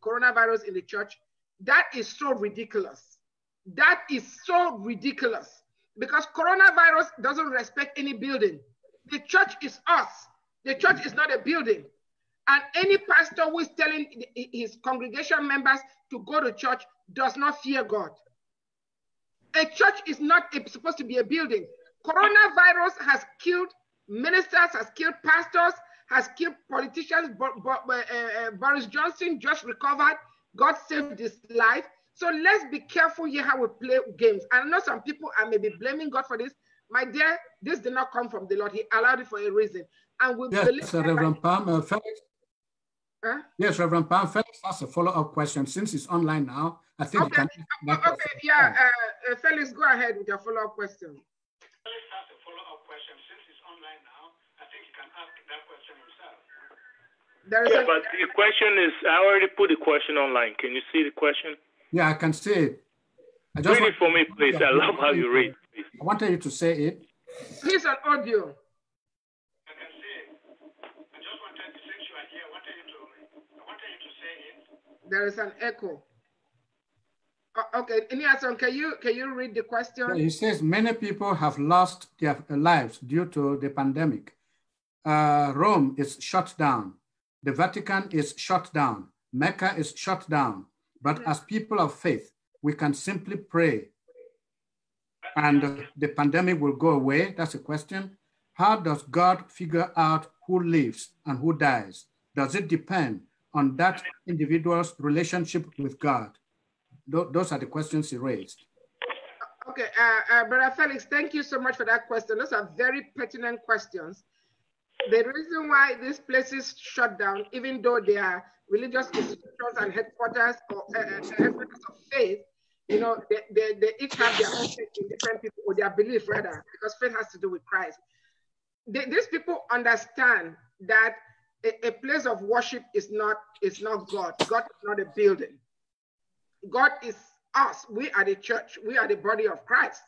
coronavirus in the church. That is so ridiculous. That is so ridiculous. Because coronavirus doesn't respect any building. The church is us. The church is not a building. And any pastor who is telling his congregation members to go to church does not fear God. A church is not supposed to be a building. Coronavirus has killed ministers, has killed pastors, has killed politicians. Boris Johnson just recovered. God saved his life. So let's be careful here how we play games. I know some people are maybe blaming God for this. My dear, this did not come from the Lord. He allowed it for a reason. And we believe Reverend Palm, Felix. Huh? Yes, Reverend Palm, Felix has a follow-up question. Since it's online now, I think you can. Okay, yeah, Felix, go ahead with your follow-up question. Felix has a follow-up question. Since it's online now, I think you can ask that question himself. But the question is, I already put the question online. Can you see the question? Yeah, I can see it. Read it for me, please. I love how you read. Please. I wanted you to say it. Please, on audio. I can see it. I just wanted, since you are here, I wanted you to say it. There is an echo. Okay, Iniason, can you read the question? Yeah, he says many people have lost their lives due to the pandemic. Rome is shut down. The Vatican is shut down. Mecca is shut down. But as people of faith, we can simply pray and the pandemic will go away. That's a question. How does God figure out who lives and who dies? Does it depend on that individual's relationship with God? Those are the questions he raised. Okay, Brother Felix, thank you so much for that question. Those are very pertinent questions. The reason why these places shut down, even though they are religious institutions and headquarters or headquarters of faith, you know, they each have their own faith in different people, or their belief rather, because faith has to do with Christ. These people understand that a place of worship is not God. God is not a building. God is us. We are the church. We are the body of Christ.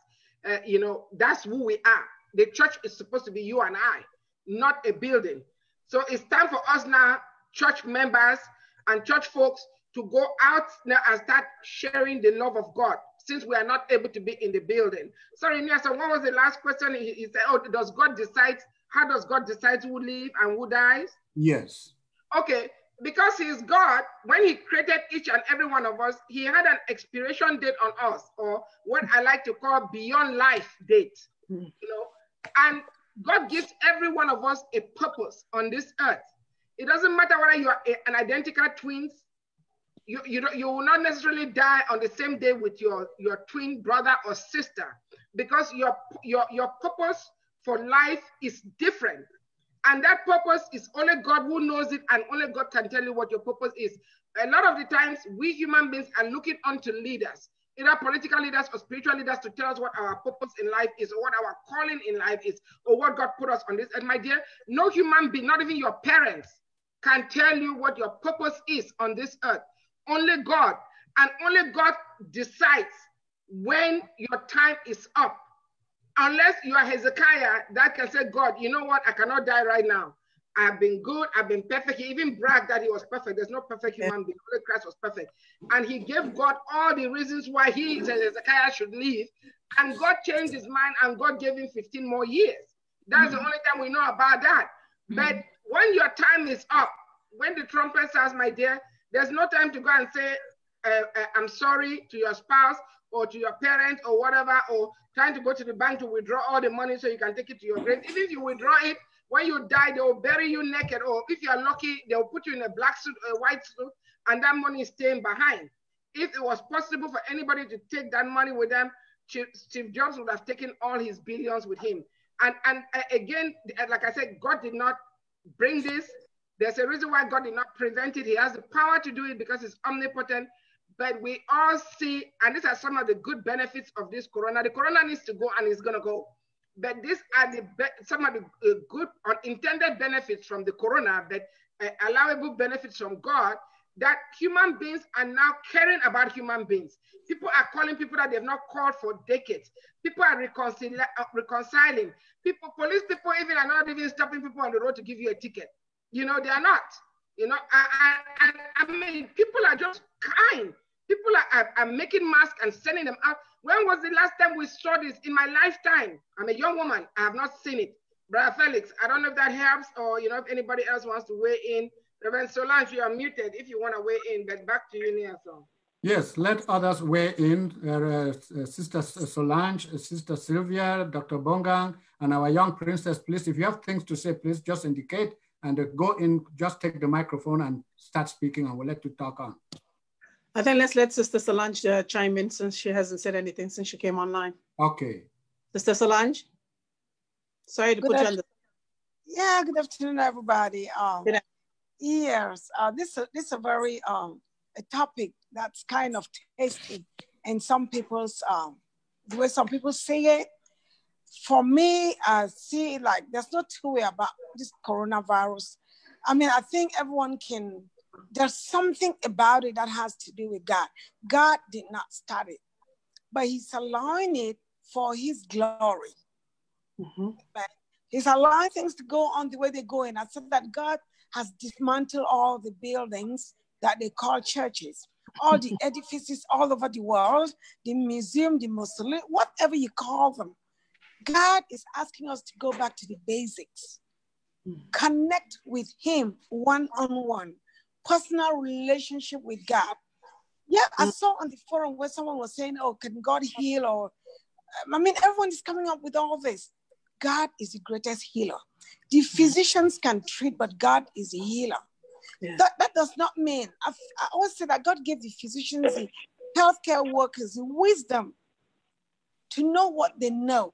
You know, that's who we are. The church is supposed to be you and I, not a building. So it's time for us now, church members and church folks, to go out now and start sharing the love of God, since we are not able to be in the building. Sorry, Nia, so what was the last question? He said, oh, does God decide, how does God decide who lives and who dies? Yes. Okay, because he's God, when he created each and every one of us, he had an expiration date on us, or what I like to call beyond life date, you know, and God gives every one of us a purpose on this earth. It doesn't matter whether you are an identical twins. You will not necessarily die on the same day with your twin brother or sister, because your purpose for life is different. And that purpose is only God who knows it, and only God can tell you what your purpose is. A lot of the times, we human beings are looking onto leaders, either political leaders or spiritual leaders, to tell us what our purpose in life is, or what our calling in life is, or what God put us on this. And my dear, no human being, not even your parents, can tell you what your purpose is on this earth. Only God. And only God decides when your time is up. Unless you are Hezekiah, that can say, God, you know what? I cannot die right now. I have been good. I've been perfect. He even bragged that he was perfect. There's no perfect human being. Only Christ was perfect. And he gave God all the reasons why he said Hezekiah should leave. And God changed his mind, and God gave him 15 more years. That's the only time we know about that. But when your time is up, when the trumpet sounds, my dear, there's no time to go and say, I'm sorry to your spouse or to your parents or whatever, or trying to go to the bank to withdraw all the money so you can take it to your grave. Even if you withdraw it, when you die, they will bury you naked, or if you are lucky, they will put you in a black suit or a white suit, and that money is staying behind. If it was possible for anybody to take that money with them, Steve Jobs would have taken all his billions with him. And again, like I said, God did not bring this. There's a reason why God did not prevent it. He has the power to do it because he's omnipotent. But we all see, and these are some of the good benefits of this corona. The corona needs to go, and it's going to go. But these are some of the good unintended benefits from the corona, but allowable benefits from God, that human beings are now caring about human beings. People are calling people that they've not called for decades. People are reconciling. People, police people even are not even stopping people on the road to give you a ticket. You know, they are not. You know, I mean, people are just kind. People are making masks and sending them out. When was the last time we saw this in my lifetime? I'm a young woman. I have not seen it. Brother Felix, I don't know if that helps, or, you know, if anybody else wants to weigh in. Reverend Solange, you are muted if you want to weigh in, but back to you, Niason. Yes, let others weigh in. Sister Solange, Sister Sylvia, Dr. Bongang, and our young princess, please, if you have things to say, please just indicate and go in, just take the microphone and start speaking, and we'll let you talk on. I think let's let Sister Solange chime in, since she hasn't said anything since she came online. Okay. Sister Solange? Sorry to put you on the... Yeah, good afternoon, everybody. Yes, this is a very a topic that's kind of tasty, and some people's the way some people say it. For me, I see it like there's no two way about this coronavirus. I mean, I think everyone can. There's something about it that has to do with God. God did not start it, but He's allowing it for His glory. But He's allowing things to go on the way they're going. I said that God has dismantled all the buildings that they call churches, all the edifices all over the world, the museum, the mausoleum, whatever you call them. God is asking us to go back to the basics, connect with Him one-on-one, personal relationship with God. Yeah, I saw on the forum where someone was saying, oh, can God heal? Or, I mean, everyone is coming up with all this. God is the greatest healer. The physicians can treat, but God is a healer. Yeah. That does not mean, I always say that God gave the physicians, the healthcare workers, the wisdom to know what they know.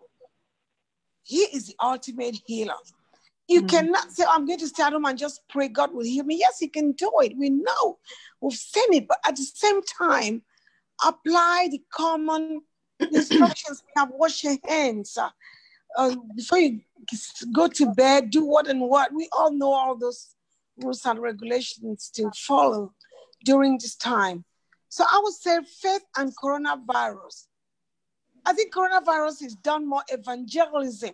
He is the ultimate healer. You cannot say, oh, I'm going to stay at home and just pray God will heal me. Yes, He can do it. We know. We've seen it. But at the same time, apply the common instructions. We have wash your hands. Before you go to bed, do what and what. We all know all those rules and regulations to follow during this time. So I would say faith and coronavirus. I think coronavirus has done more evangelism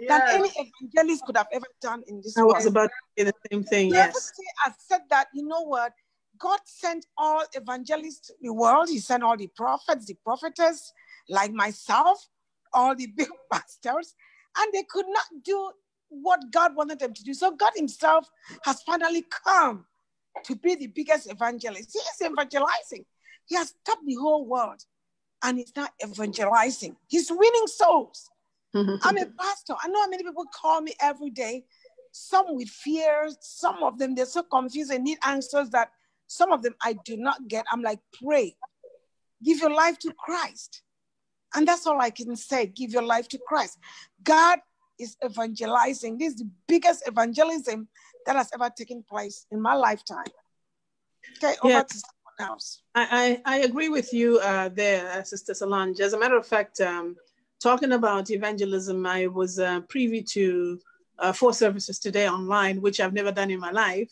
than any evangelist could have ever done in this world. I was about to say the same thing, yes. I said that, you know what? God sent all evangelists to the world. He sent all the prophets, the prophetess, like myself, all the big pastors, and they could not do what God wanted them to do. So God Himself has finally come to be the biggest evangelist. He is evangelizing. He has stopped the whole world, and He's not evangelizing. He's winning souls. I'm a pastor. I know how many people call me every day, some with fears, some of them, they're so confused and need answers that some of them I do not get. I'm like, pray. Give your life to Christ. And that's all I can say. Give your life to Christ. God is evangelizing. This is the biggest evangelism that has ever taken place in my lifetime. Okay, over to someone else. I agree with you there, Sister Solange. As a matter of fact, talking about evangelism, I was privy to 4 services today online, which I've never done in my life.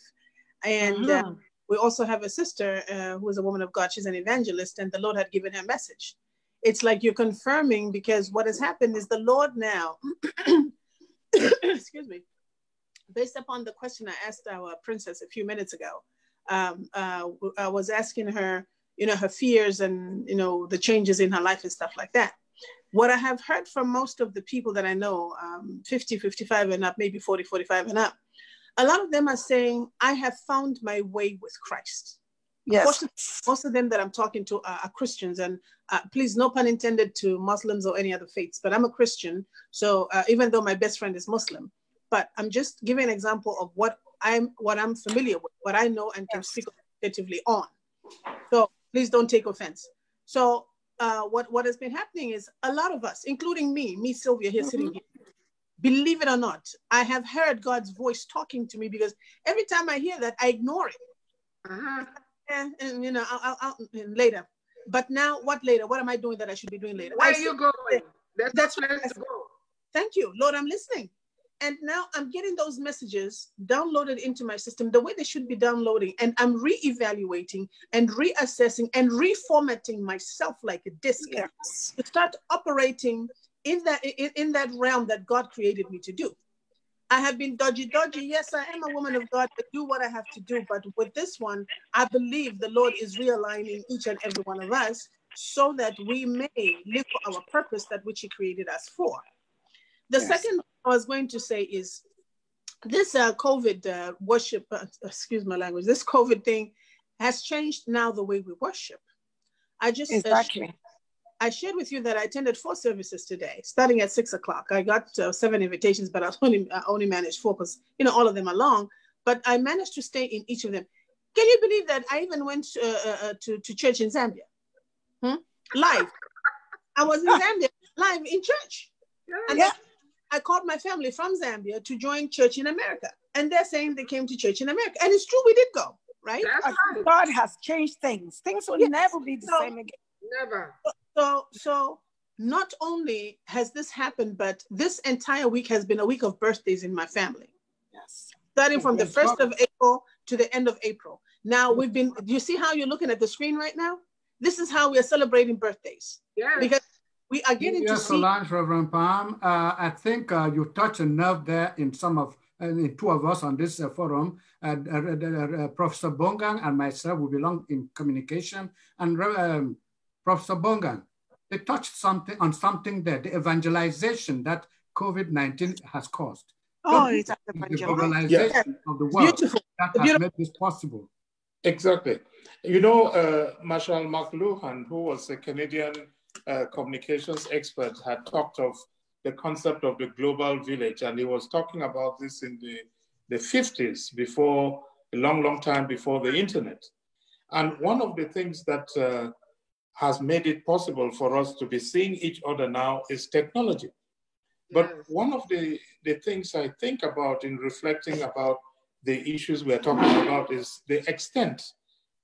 And we also have a sister who is a woman of God. She's an evangelist, and the Lord had given her a message. It's like you're confirming, because what has happened is the Lord now, excuse me, based upon the question I asked our princess a few minutes ago, I was asking her, her fears and, the changes in her life and stuff like that. What I have heard from most of the people that I know, 50, 55 and up, maybe 40, 45 and up, a lot of them are saying, I have found my way with Christ. Yes. Most of them that I'm talking to are Christians, and please, no pun intended to Muslims or any other faiths, but I'm a Christian. So even though my best friend is Muslim, but I'm just giving an example of what I'm familiar with, what I know and can speak authoritatively on. So please don't take offense. So what has been happening is a lot of us, including me, Sylvia, here sitting here, believe it or not, I have heard God's voice talking to me, because every time I hear that, I ignore it. And I'll later. But now, what later? What am I doing that I should be doing later? Where are you going? That's no place to go. Thank you, Lord, I'm listening. And now I'm getting those messages downloaded into my system the way they should be downloading. And I'm reevaluating and reassessing and reformatting myself like a disk to start operating in that realm that God created me to do. I have been dodgy. Yes, I am a woman of God. I do what I have to do. But with this one, I believe the Lord is realigning each and every one of us so that we may live for our purpose, that which he created us for. The second I was going to say is this COVID worship, excuse my language, this COVID thing has changed now the way we worship. I just I shared with you that I attended 4 services today, starting at 6 o'clock. I got 7 invitations, but I only managed 4 because, all of them are long, but I managed to stay in each of them. Can you believe that I even went to church in Zambia? Live. I was in Zambia, live in church. And I called my family from Zambia to join church in America. And they're saying they came to church in America. And it's true, we did go, right? God has changed things. Things will never be the same again. Never. So not only has this happened, but this entire week has been a week of birthdays in my family. Yes. Starting from the 1st of April to the end of April. Now do you see how you're looking at the screen right now? This is how we are celebrating birthdays. Yeah. Because we are getting to see. Solange, Reverend Palm, I think you touched a nerve there in in 2 of us on this forum. Professor Bongang and myself, we belong in communication, and Professor Bongang, they touched on something there, the evangelization that COVID-19 has caused. It's the globalization of the world that has made this possible. Exactly. Marshall McLuhan, who was a Canadian communications expert, had talked of the concept of the global village, and he was talking about this in the 50s, before a long time before the internet. And one of the things that has made it possible for us to be seeing each other now is technology. But one of the things I think about in reflecting about the issues we're talking about is the extent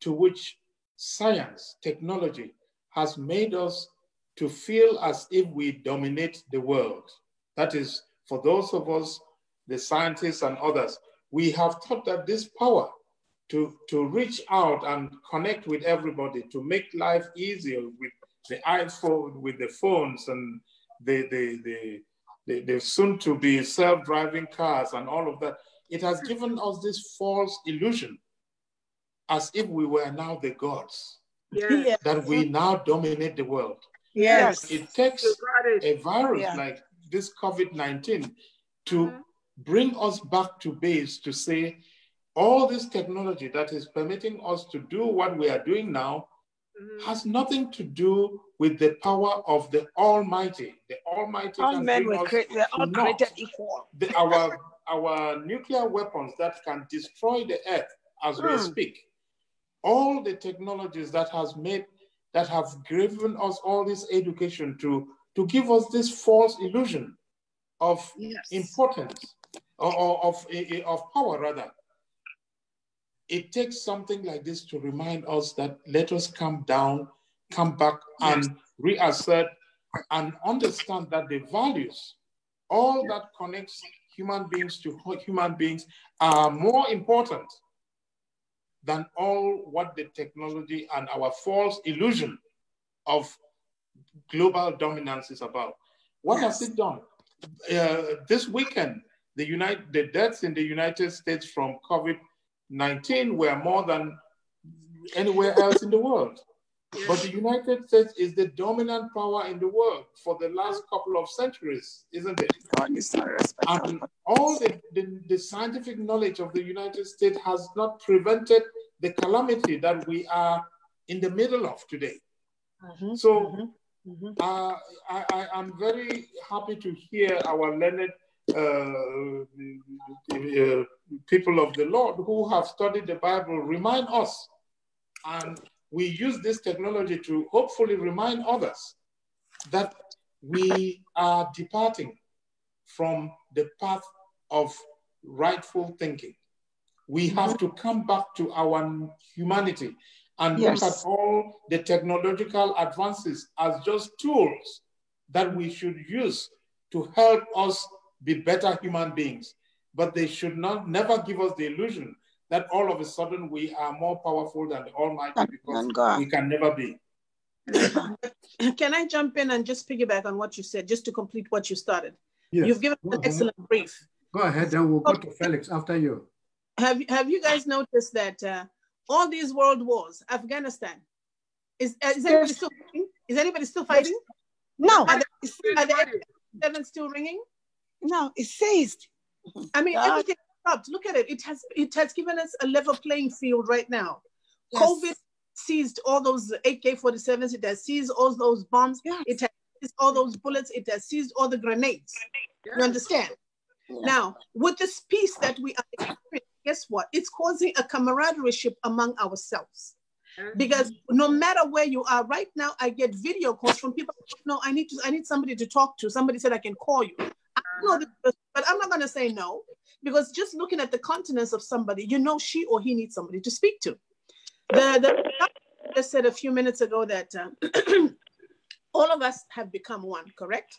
to which science, technology has made us to feel as if we dominate the world. That is, for those of us, the scientists and others, we have thought that this power to reach out and connect with everybody, to make life easier with the iPhone, with the phones and the soon-to-be self-driving cars and all of that, it has given us this false illusion as if we were now the gods, that we now dominate the world. Yes. It takes a virus like this COVID-19 to bring us back to base, to say all this technology that is permitting us to do what we are doing now has nothing to do with the power of the Almighty. The Almighty all can men bring were us all created equal. Our nuclear weapons that can destroy the earth as we speak. All the technologies that have given us all this education to give us this false illusion of importance, or of power rather. it takes something like this to remind us that let us come down, come back and reassert and understand that the values, all that connects human beings to human beings are more important than all what the technology and our false illusion of global dominance is about. What has it done? This weekend, the deaths in the United States from COVID-19 were more than anywhere else in the world. But the United States is the dominant power in the world for the last couple of centuries, isn't it? And all the scientific knowledge of the United States has not prevented the calamity that we are in the middle of today. So I'm very happy to hear our learned people of the Lord who have studied the Bible remind us, and we use this technology to hopefully remind others that we are departing from the path of rightful thinking. We have to come back to our humanity and look at all the technological advances as just tools that we should use to help us be better human beings. But they should never give us the illusion that all of a sudden we are more powerful than the Almighty, because we can never be. Can I jump in and just piggyback on what you said, just to complete what you started? Yes. You've given an excellent brief. Go ahead, then we'll go to Felix after you. Have you guys noticed that all these world wars, Afghanistan, is anybody still fighting? Is anybody still fighting? No. Are the F-7 still ringing? No, it ceased. I mean, everything stopped. Look at it. It has given us a level playing field right now. Yes. COVID seized all those AK-47s. It has seized all those bombs. Yes. It has seized all those bullets. It has seized all the grenades. Yes. You understand? Yeah. Now, with this peace that we are experiencing, guess what? It's causing a camaraderie among ourselves. Because no matter where you are right now, I get video calls from people. No, I need somebody to talk to. Somebody said I can call you. I know this person, but I'm not going to say no, because just looking at the countenance of somebody, you know she or he needs somebody to speak to. The just said a few minutes ago that all of us have become one, correct?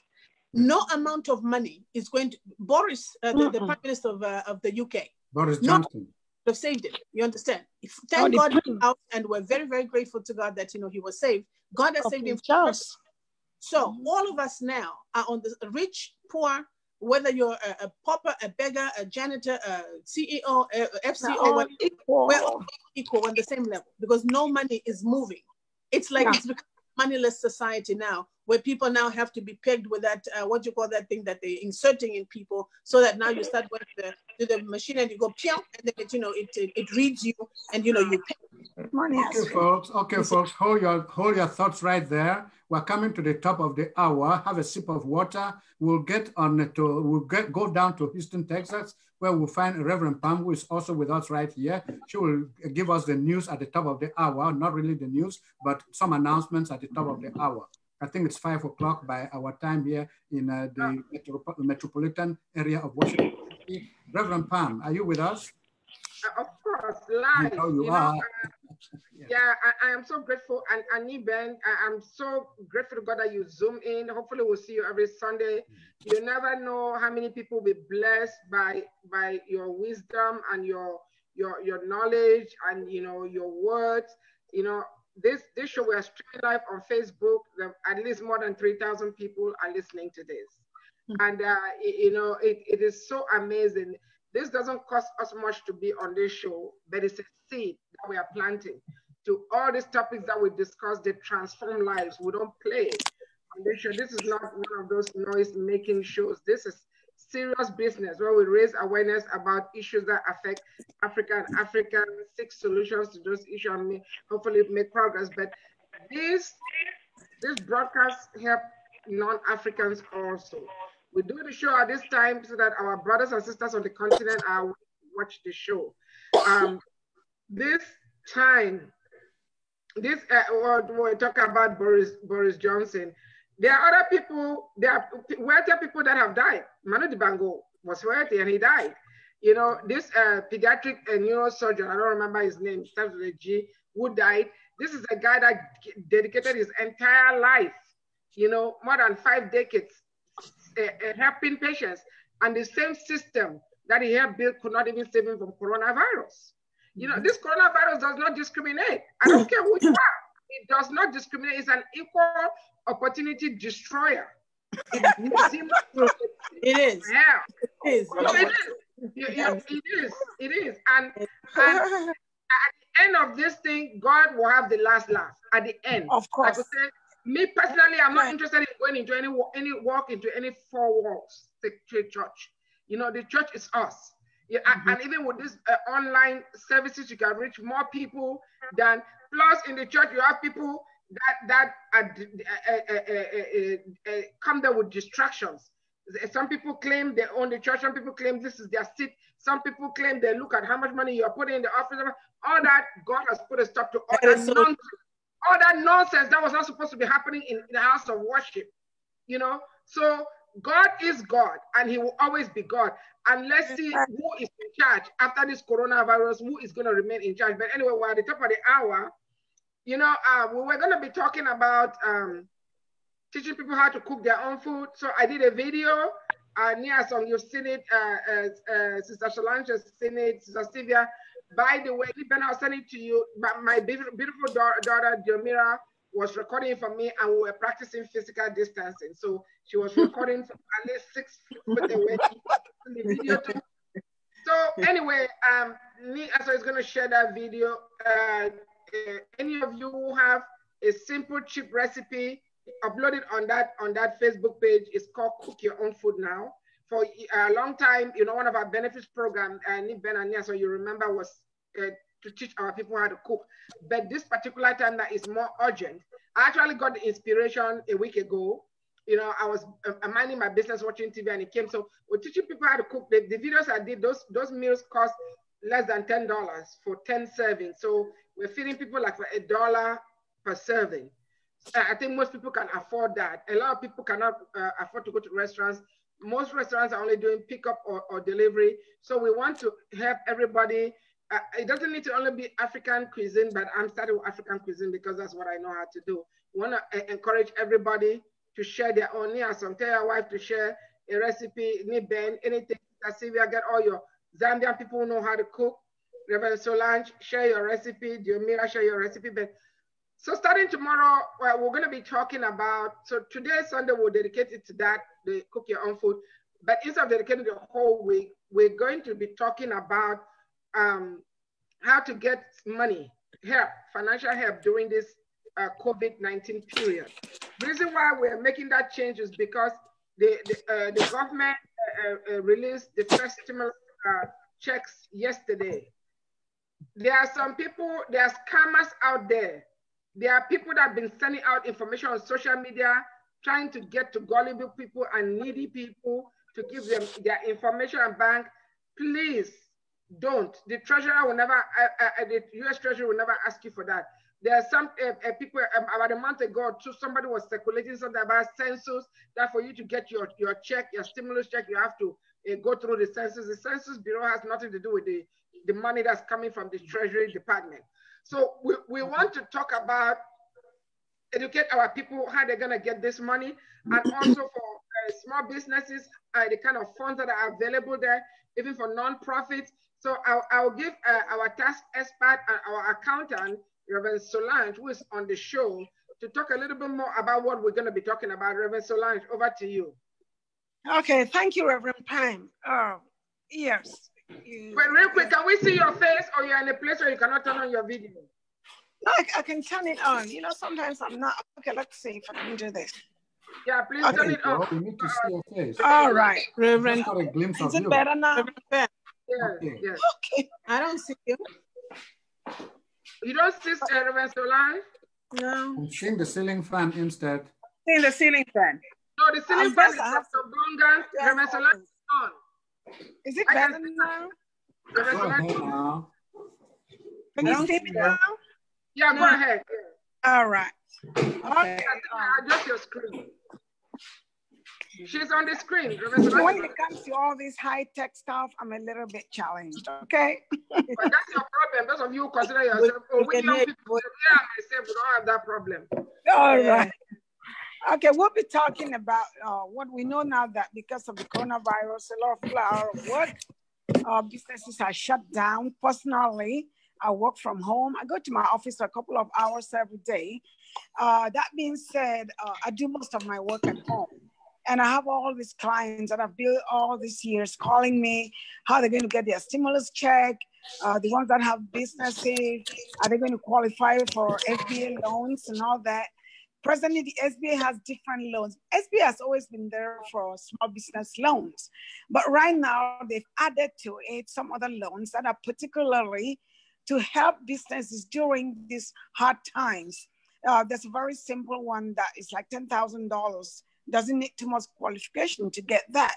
No amount of money is going to Boris, the Prime Minister of the UK. Boris Johnson. Have saved him. You understand? Thank God he's out, and we're very, very grateful to God that he was saved. God has saved him. So all of us now are on the rich, poor, whether you're a pauper, a beggar, a janitor, a CEO, a FCO, we're all equal on the same level, because no money is moving. It's like it's become a moneyless society now, where people now have to be pegged with that, what do you call that thing that they're inserting in people, so that now you start going to the machine and you go, and then it reads you, and you pay. Okay, folks, hold your thoughts right there. We're coming to the top of the hour. Have a sip of water. We'll go down to Houston, Texas, where we'll find Reverend Pam, who is also with us right here. She will give us the news at the top of the hour, not really the news, but some announcements at the top of the hour. I think it's 5 o'clock by our time here in the metropolitan area of Washington. Reverend Pam, are you with us? Of course, live. You are. Yeah, I am so grateful. And Annie Ben, I'm so grateful to God that you Zoom in. Hopefully we'll see you every Sunday. You never know how many people will be blessed by your wisdom and your knowledge and your words. This show we are streaming live on Facebook. At least more than 3,000 people are listening to this. And it is so amazing. This doesn't cost us much to be on this show, but it's a seed that we are planting to all these topics that we discuss. They transform lives. We don't play on this show. This is not one of those noise-making shows. This is serious business where we raise awareness about issues that affect Africa and Africans, seek solutions to those issues, and hopefully make progress. But this broadcast help non-Africans also. We do the show at this time so that our brothers and sisters on the continent are watch the show. This time, what we're talking about Boris Johnson, there are other people, there are wealthy people that have died. Manu Dibango was wealthy and he died. You know, this pediatric neurosurgeon, I don't remember his name, starts with a G, who died. This is a guy that dedicated his entire life, you know, more than 5 decades, helping patients. And the same system that he helped build could not even save him from coronavirus. You know, this coronavirus does not discriminate. I don't care who you are. It does not discriminate. It's an equal opportunity destroyer. It is. Yeah. It is. No, it is. It is. And at the end of this thing, God will have the last laugh. At the end, of course. Like I said, me personally, I'm not interested in going into any walk into any 4 walls to church. You know, the church is us. Yeah, and even with this online services, you can reach more people than. Plus, in the church, you have people that come there with distractions. Some people claim they own the church. Some people claim this is their seat. Some people claim they look at how much money you are putting in the office. All that, God has put a stop to all that nonsense. All that nonsense that was not supposed to be happening in the house of worship. You know, so God is God, and He will always be God. And let's see who is in charge after this coronavirus, who is going to remain in charge. But anyway, we're at the top of the hour. You know, we were going to be talking about teaching people how to cook their own food. So I did a video. Nia Song, you've seen it. Sister Solange has seen it. Sister Sylvia. By the way, Ben, I'll send it to you. But my beautiful daughter, Diomira, was recording for me, and we were practicing physical distancing. So she was recording from at least 6 feet away. The video too. So anyway, Nia is going to share that video. Any of you who have a simple, cheap recipe, upload it on that Facebook page. It's called Cook Your Own Food Now. For a long time, you know, one of our benefits program, Ben and Nia, so you remember, was to teach our people how to cook. But this particular time that is more urgent, I actually got the inspiration a week ago. You know, I was minding my business, watching TV, and it came. So we're teaching people how to cook. The videos I did, those meals cost less than $10 for 10 servings. So we're feeding people like for $1 per serving. I think most people can afford that. A lot of people cannot afford to go to restaurants. Most restaurants are only doing pickup or delivery. So we want to help everybody. It doesn't need to only be African cuisine, but I'm starting with African cuisine because that's what I know how to do. We want to encourage everybody to share their own. Tell your wife to share a recipe. Ben, anything. Sylvia, get all your Zambian people who know how to cook. Reverend Solange, share your recipe. Diomira, share your recipe. But so starting tomorrow, we're going to be talking about, so today, Sunday, we'll dedicate it to that, the cook your own food. But instead of dedicating the whole week, we're going to be talking about how to get money, help, financial help during this COVID-19 period. The reason why we're making that change is because the government released the first stimulus checks yesterday. There are some people, there are scammers out there. There are people that have been sending out information on social media, trying to get to gullible people and needy people to give them their information and bank. Please don't. The treasurer will never, the US Treasury will never ask you for that. There are some people, about a month ago, somebody was circulating something about census, that for you to get your check, your stimulus check, you have to go through the census. The Census Bureau has nothing to do with the money that's coming from the Treasury Department. So we want to talk about, educate our people how they're gonna get this money, and also for small businesses, the kind of funds that are available there, even for non-profits. So I'll give our tax expert and our accountant, Reverend Solange, who is on the show, to talk a little bit more about what we're gonna be talking about. Reverend Solange, over to you. Okay, thank you, Reverend Pine. Yes. But real quick, can we see your face, or you're in a place where you cannot turn on your video? No, I can turn it on. You know, sometimes I'm not. Okay, let's see if I can do this. Yeah, please turn it on. We need to see your face. All right. Reverend. Just got a glimpse of Is it you. better now? Yeah, Okay. yes. Okay. I don't see you. You don't see Reverend Solange? No. I'm seeing the ceiling fan instead. See the ceiling fan. No, the ceiling fan is from Bongan. Reverend Solange is on. Is it better now? Reverend Go Solange. ahead now. Can you see me now? Yeah, go ahead. All right. Okay. Adjust your screen. She's on the screen. When it comes to all this high-tech stuff, I'm a little bit challenged, okay? But that's your problem. Those of you who consider yourself, we young people, I myself, we don't have that problem. All right. Okay, we'll be talking about what we know now, that because of the coronavirus, a lot of people are out of work. Businesses are shut down. Personally, I work from home. I go to my office for a couple of hours every day. That being said, I do most of my work at home. And I have all these clients that I've built all these years calling me, how they're going to get their stimulus check, the ones that have businesses, are they going to qualify for SBA loans and all that. Presently, the SBA has different loans. SBA has always been there for small business loans. But right now, they've added to it some other loans that are particularly to help businesses during these hard times. There's a very simple one that is like $10,000. Doesn't need too much qualification to get that.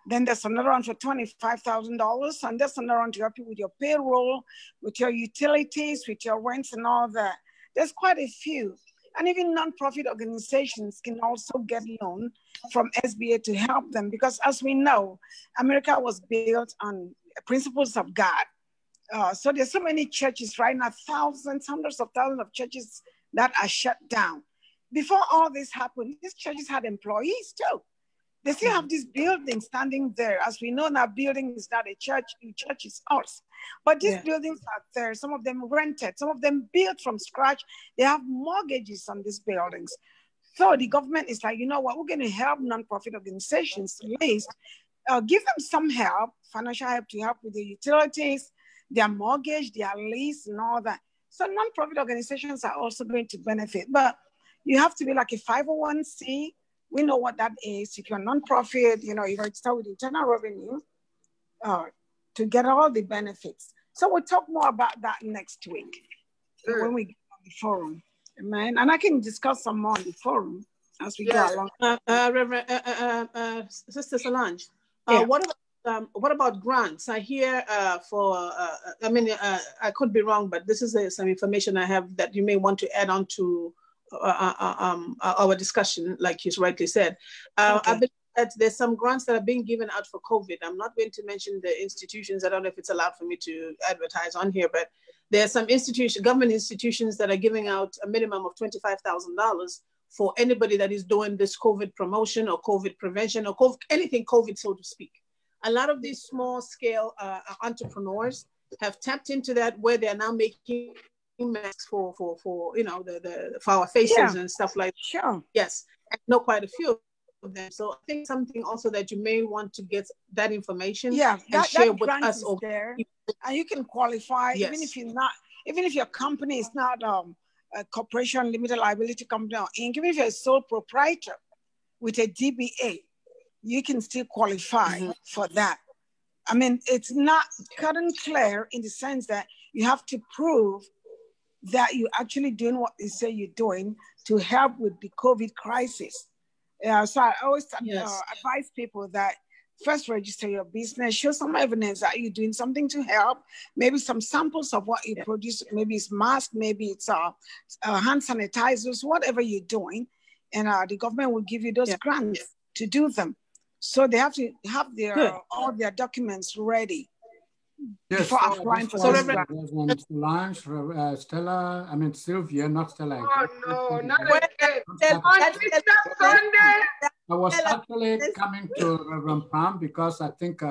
Then there's another one for $25,000, and there's another one to help you with your payroll, with your utilities, with your rents and all that. There's quite a few. And even nonprofit organizations can also get loan from SBA to help them, because as we know, America was built on principles of God. So there's so many churches right now, thousands, hundreds of thousands of churches that are shut down. Before all this happened, these churches had employees too. They still have this building standing there. As we know now, building is not a church, the church is ours. But these buildings are there, some of them rented, some of them built from scratch. They have mortgages on these buildings. So the government is like, you know what, we're going to help nonprofit organizations at least, give them some help, financial help to help with the utilities, their mortgage, their lease and all that. So nonprofit organizations are also going to benefit, but you have to be like a 501c. We know what that is. If you're a nonprofit, you know, you register with Internal Revenue to get all the benefits. So we'll talk more about that next week when we get on the forum. Amen. And I can discuss some more on the forum as we go along. Reverend, Sister Solange, what about grants? I hear I could be wrong, but this is some information I have that you may want to add on to our discussion, like you rightly said. I believe that there's some grants that are being given out for COVID. I'm not going to mention the institutions. I don't know if it's allowed for me to advertise on here, but there are some government institutions that are giving out a minimum of $25,000 for anybody that is doing this COVID promotion or COVID prevention or anything COVID, so to speak. A lot of these small scale entrepreneurs have tapped into that, where they are now making masks for you know, for our faces and stuff like that. Sure. Yes, I know quite a few of them. So I think something also that you may want to get that information and share with us. There, and you can qualify even if your company is not a corporation, limited liability company, or Inc. Even if you're a sole proprietor with a DBA, you can still qualify for that. I mean, it's not cut and clear in the sense that you have to prove that you're actually doing what they say you're doing to help with the COVID crisis. So I always advise people that first register your business, show some evidence that you're doing something to help, maybe some samples of what you produce, maybe it's masks, maybe it's hand sanitizers, whatever you're doing, and the government will give you those grants to do them. So they have to have all their documents ready. Yes, applying for Reverend Solange, Stella, I mean Sylvia, not Stella. Oh no, not again. On Sunday. I was actually coming to Reverend Pam because I think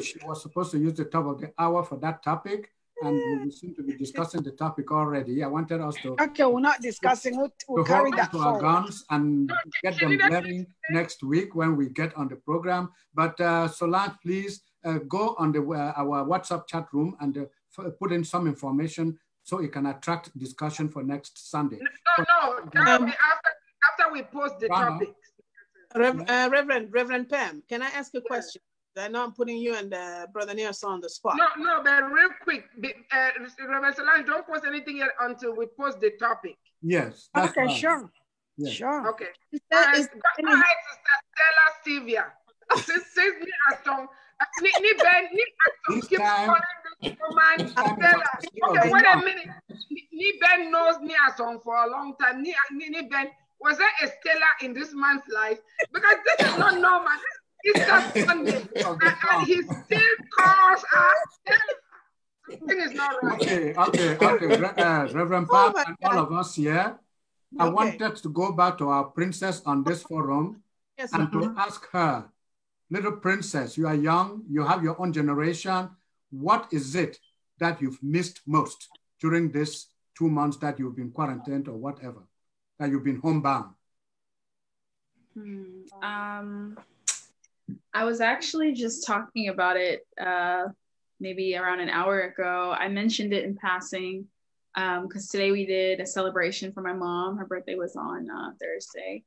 she was supposed to use the top of the hour for that topic, and we seem to be discussing the topic already. I wanted us to... Okay, we're not discussing. We'll carry that to our guns and get them ready next week when we get on the program. But Solange, please go on our WhatsApp chat room and put in some information so it can attract discussion for next Sunday. No, that will be after we post the topics. Reverend Pam, can I ask a question? I know I'm putting you and Brother Nearson on the spot. No, but real quick, Reverend Solange, don't post anything yet until we post the topic. Yes. Okay, right. Sure. Yes. Sure. Okay. Go ahead, Sister Stella Sylvia. Since me as song, keep calling this woman Stella. Okay, wait a minute. Ni Ben knows me as song for a long time. Ni Ben, Was there a Stella in this man's life? Because this is not normal. This is Easter Sunday. And he still calls us. Something is not right. Okay. Reverend Pap and all of us here, I wanted to go back to our princess on this forum and to ask her, little princess, you are young, you have your own generation. What is it that you've missed most during this 2 months that you've been quarantined or whatever, that you've been homebound? I was actually just talking about it maybe around an hour ago. I mentioned it in passing because today we did a celebration for my mom. Her birthday was on Thursday.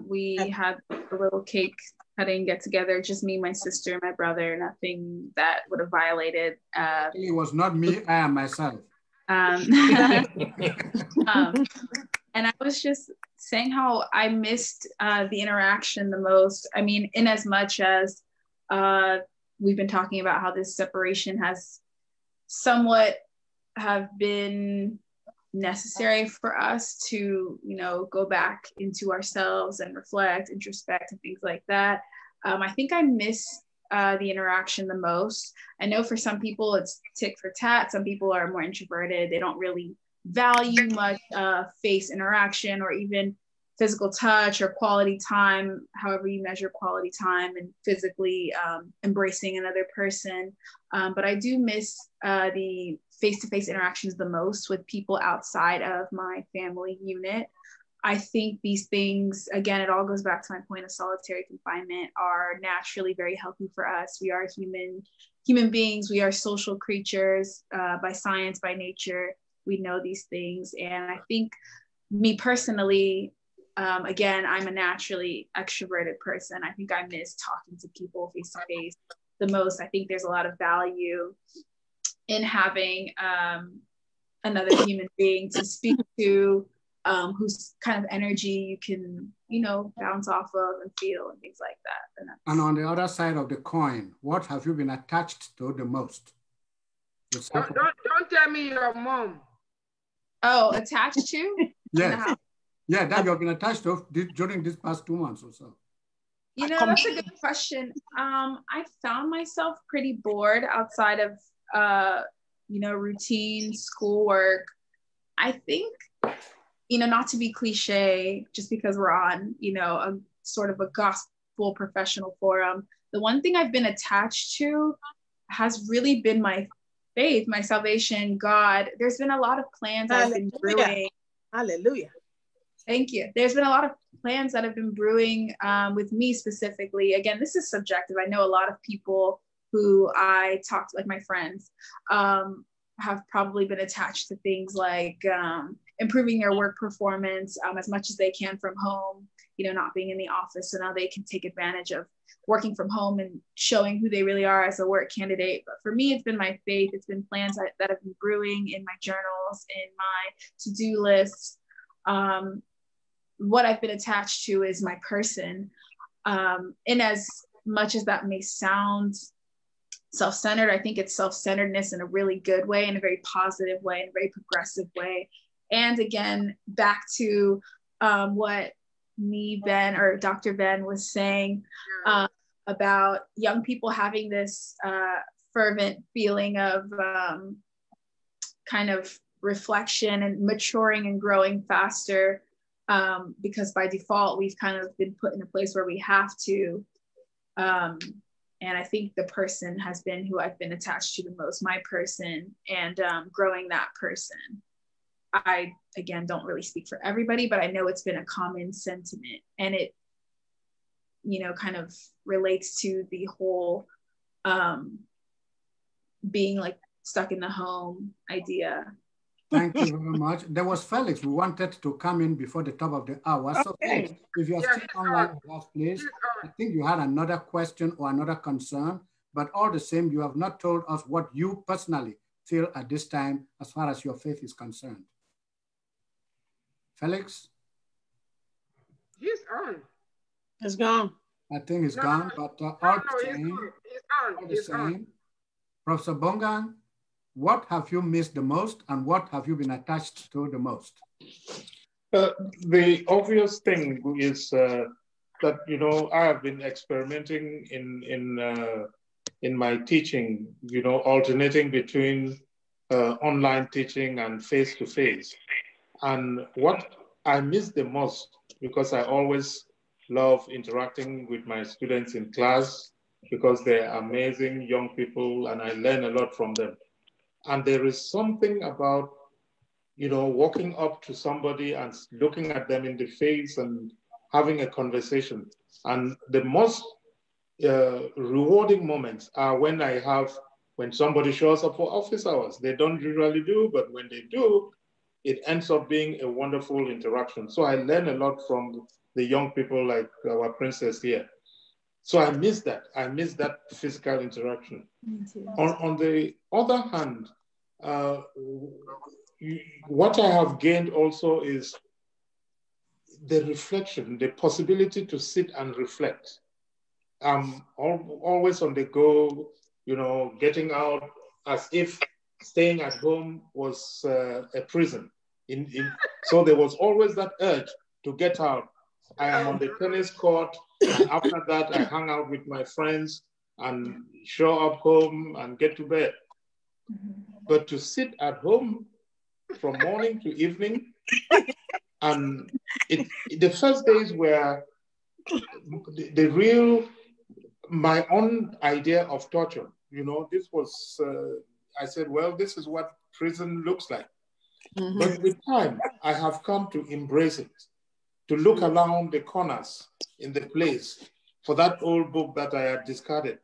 We had a little cake cutting get together, just me, my sister, my brother, nothing that would have violated. It was not me, I am myself. And I was just saying how I missed the interaction the most. I mean, in as much as we've been talking about how this separation has somewhat have been necessary for us to, you know, go back into ourselves and reflect, introspect, and things like that. I think I miss the interaction the most. I know for some people it's tit for tat. Some people are more introverted. They don't really value much face interaction or even physical touch or quality time, however you measure quality time, and physically embracing another person. But I do miss the face-to-face interactions the most with people outside of my family unit. I think these things, again, it all goes back to my point of solitary confinement, are naturally very healthy for us. We are human beings. We are social creatures by science, by nature. We know these things. And I think me personally, again, I'm a naturally extroverted person. I think I miss talking to people face to face the most. I think there's a lot of value in having another human being to speak to, whose kind of energy you can, you know, bounce off of and feel and things like that. And on the other side of the coin, what have you been attached to the most? Don't tell me your mom. Oh, attached to? Yes. Yeah, that you've been attached to during these past 2 months or so. You know, that's a good question. I found myself pretty bored outside of, you know, routine schoolwork. I think, you know, not to be cliche, just because we're on, you know, a sort of a gospel professional forum, the one thing I've been attached to has really been my faith, my salvation, God. There's been a lot of plans I've been brewing. Hallelujah. Thank you. There's been a lot of plans that have been brewing with me specifically. Again, this is subjective. I know a lot of people who I talk to, like my friends, have probably been attached to things like improving their work performance as much as they can from home, you know, not being in the office. So now they can take advantage of working from home and showing who they really are as a work candidate. But for me, it's been my faith. It's been plans that have been brewing in my journals, in my to-do lists. What I've been attached to is my person. And as much as that may sound self-centered, I think it's self-centeredness in a really good way, in a very positive way, in a very progressive way. And again, back to what Ben or Dr. Ben was saying about young people having this fervent feeling of kind of reflection and maturing and growing faster, because by default, we've kind of been put in a place where we have to. And I think the person has been who I've been attached to the most, my person, and growing that person. I, again, don't really speak for everybody, but I know it's been a common sentiment, and it, you know, kind of relates to the whole being like stuck in the home idea. Thank you very much. There was Felix who wanted to come in before the top of the hour. So Felix, if you're still online with us, please. I think you had another question or another concern, but all the same, you have not told us what you personally feel at this time as far as your faith is concerned. Felix? He's on. He's gone. I think he's gone, but all the same, Professor Bongang, what have you missed the most and what have you been attached to the most? The obvious thing is that, you know, I have been experimenting in my teaching, you know, alternating between online teaching and face-to-face. And what I miss the most, because I always love interacting with my students in class, because they're amazing young people and I learn a lot from them. And there is something about, you know, walking up to somebody and looking at them in the face and having a conversation. And the most rewarding moments are when somebody shows up for office hours. They don't usually do, but when they do, it ends up being a wonderful interaction. So I learn a lot from the young people like our princess here. So I miss that. I miss that physical interaction. On the other hand, what I have gained also is the reflection, the possibility to sit and reflect. I'm always on the go, you know, getting out as if staying at home was a prison. So there was always that urge to get out. I am on the tennis court, and after that, I hang out with my friends and show up home and get to bed. But to sit at home from morning to evening, and the first days were the real, my own idea of torture. You know, this was, I said, well, this is what prison looks like. Mm-hmm. But with time, I have come to embrace it, to look around the corners in the place for that old book that I had discarded,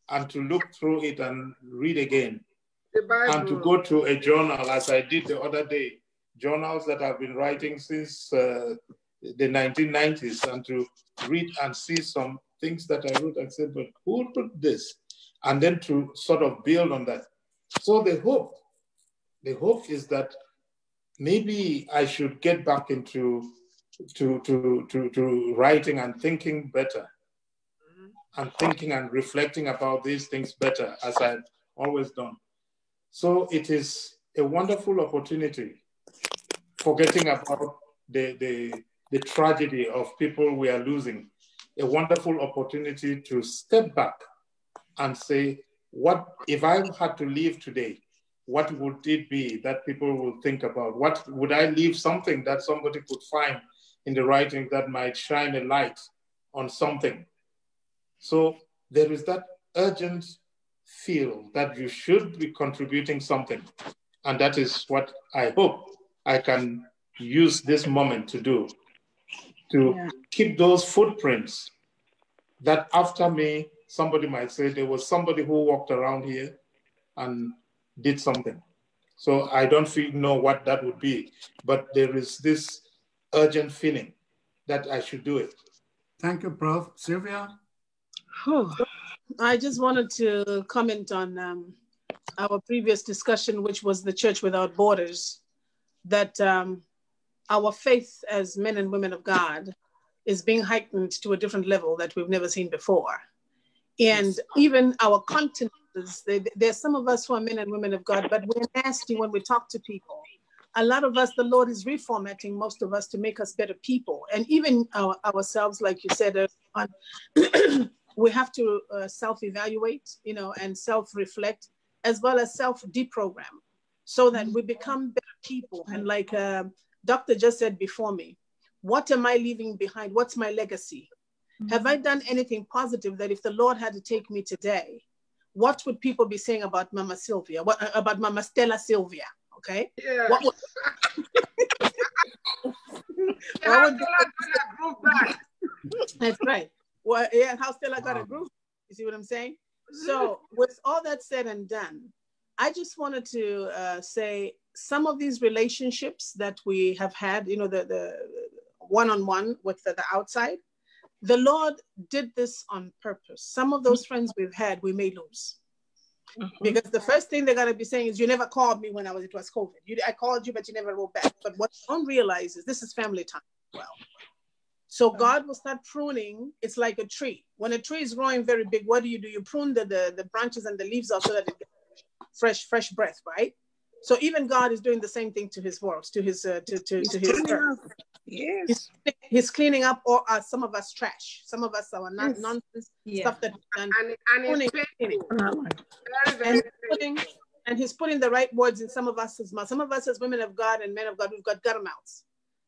and to look through it and read again, and to go to a journal as I did the other day, journals that I've been writing since the 1990s, and to read and see some things that I wrote and said, but who wrote this? And then to sort of build on that. So the hope is that maybe I should get back into to writing and thinking better, and thinking and reflecting about these things better, as I've always done. So it is a wonderful opportunity, forgetting about the tragedy of people we are losing, a wonderful opportunity to step back and say, what if I had to leave today? What would it be that people will think about? What would I leave something that somebody could find in the writing that might shine a light on something? So there is that urgent feel that you should be contributing something. And that is what I hope I can use this moment to do, to keep those footprints that after me, somebody might say there was somebody who walked around here and did something. So I don't know what that would be, but there is this urgent feeling that I should do it. Thank you, Prof. Sylvia? I just wanted to comment on our previous discussion, which was the Church Without Borders, that our faith as men and women of God is being heightened to a different level that we've never seen before. And even our continents, there's some of us who are men and women of God, but we're nasty when we talk to people. A lot of us, the Lord is reformatting most of us to make us better people. And even ourselves, like you said, we have to self-evaluate, you know, and self-reflect, as well as self-deprogram, so that we become better people. And like Doctor just said before me, what am I leaving behind? What's my legacy? Have I done anything positive that if the Lord had to take me today, what would people be saying about Mama Sylvia? What about Mama Stella Sylvia? Okay. Yeah. What would That's right. Well, yeah, how Stella got a groove. You see what I'm saying? So with all that said and done, I just wanted to say some of these relationships that we have had, you know, the one-on-one with the outside, the Lord did this on purpose. Some of those friends we've had, we may lose. Because the first thing they're going to be saying is, you never called me when it was COVID. I called you, but you never wrote back. But what you don't realize is this is family time as well. So God will start pruning. It's like a tree. When a tree is growing very big, what do? You prune the branches and the leaves off so that it gets fresh breath, right? So even God is doing the same thing to his works, to his earth. Yes. He's cleaning up all some of us trash. Some of us our nonsense stuff that we've done. And it's painful. Very, very and he's putting the right words in some of us as mouths. Some of us as women of God and men of God, we've got gutter mouths.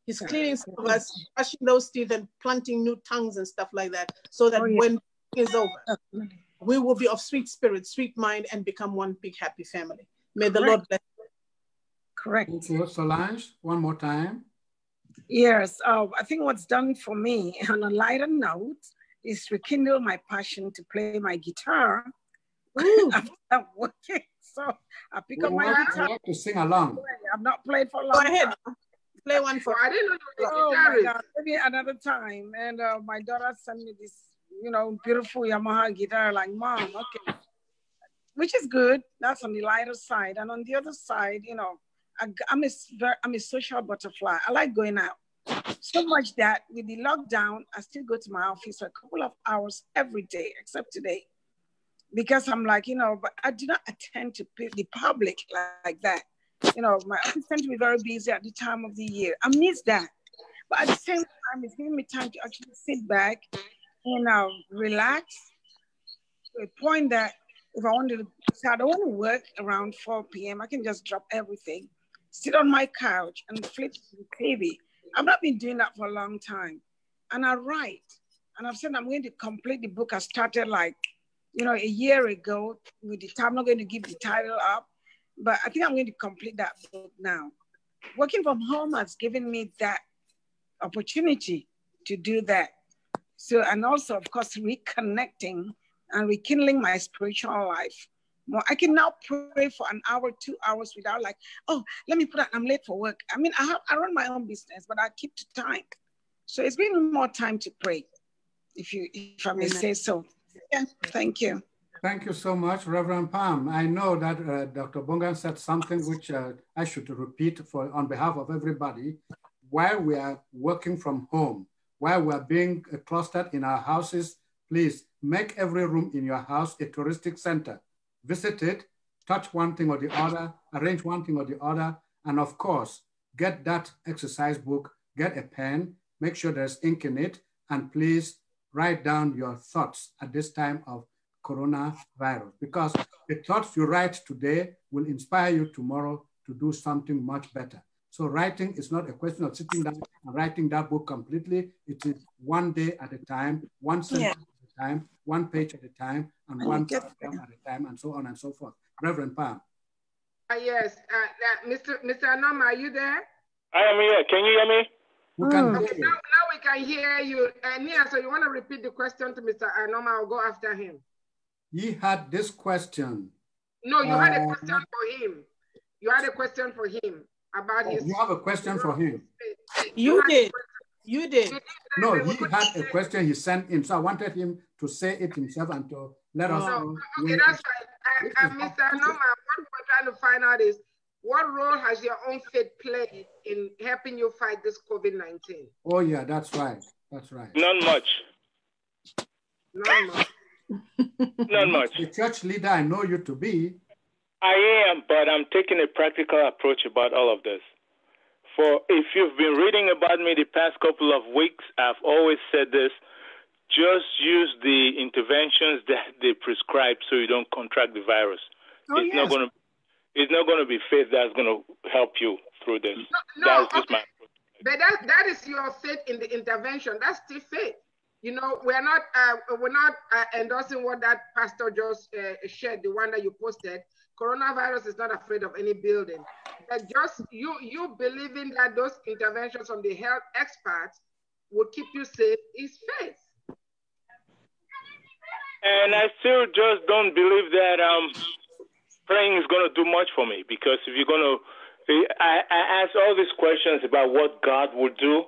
He's cleaning some of us, brushing those teeth and planting new tongues and stuff like that, so that when it's over, we will be of sweet spirit, sweet mind, and become one big happy family. May the Lord bless you. Correct. Thank you. Solange, one more time. Yes, I think what's done for me on a lighter note is rekindle my passion to play my guitar. I'm working, so I pick up my guitar. I like to sing along. I've not played for a long time. Go ahead. Play one for. I didn't know you were my God, maybe another time. And my daughter sent me this, beautiful Yamaha guitar. Like, Mom, okay, which is good. That's on the lighter side, and on the other side, I'm a social butterfly. I like going out so much that with the lockdown, I still go to my office for a couple of hours every day, except today, because I'm like, but I do not attend to the public like that. My office tends to be very busy at the time of the year. I miss that. But at the same time, it's giving me time to actually sit back and relax to a point that if I wanted to, I don't want to work around 4 p.m. I can just drop everything, sit on my couch and flip the TV. I've not been doing that for a long time. And I write. And I've said I'm going to complete the book I started a year ago with the time. I'm not going to give the title up. But I think I'm going to complete that book now. Working from home has given me that opportunity to do that. So, and also, of course, reconnecting and rekindling my spiritual life. I can now pray for an hour, 2 hours without let me put out, I'm late for work. I mean, I run my own business, but I keep to time. So it's been more time to pray, if I may say so. Yeah, thank you. Thank you so much, Reverend Pam. I know that Dr. Bongan said something which I should repeat on behalf of everybody. While we are working from home, while we are being clustered in our houses, please make every room in your house a touristic center. Visit it, touch one thing or the other, arrange one thing or the other, and of course, get that exercise book, get a pen, make sure there's ink in it, and please write down your thoughts at this time of coronavirus, because the thoughts you write today will inspire you tomorrow to do something much better. So writing is not a question of sitting down and writing that book completely. It is one day at a time, one sentence at a time, one page at a time, and one paragraph at a time, and so on and so forth. Reverend Pam. Yes, Mr. Anoma, are you there? I am here. Can you hear me? We can hear Okay, you. now we can hear you. Nia, so you want to repeat the question to Mr. Anoma? I'll go after him. He had this question. No, you had a question for him. You had a question for him about his... You have a question for him? You did. You did. No, he had a question he sent in, so I wanted him to say it himself and to let us know. Okay, that's right. Mr. Anoma, what we're trying to find out is, what role has your own faith played in helping you fight this COVID-19? Oh yeah, that's right. That's right. Not much. Not much. Not much. The church leader I know you to be. I am, but I'm taking a practical approach about all of this. For if you've been reading about me the past couple of weeks, I've always said this: just use the interventions that they prescribe so you don't contract the virus. It's not going to be faith that's going to help you through this. That's just my approach. But that is your faith in the intervention. That's still faith. We're not endorsing what that pastor just shared, the one that you posted. Coronavirus is not afraid of any building. But just you believing that those interventions from the health experts will keep you safe is faith. And I still just don't believe that praying is going to do much for me, because if you're going to, I ask all these questions about what God would do.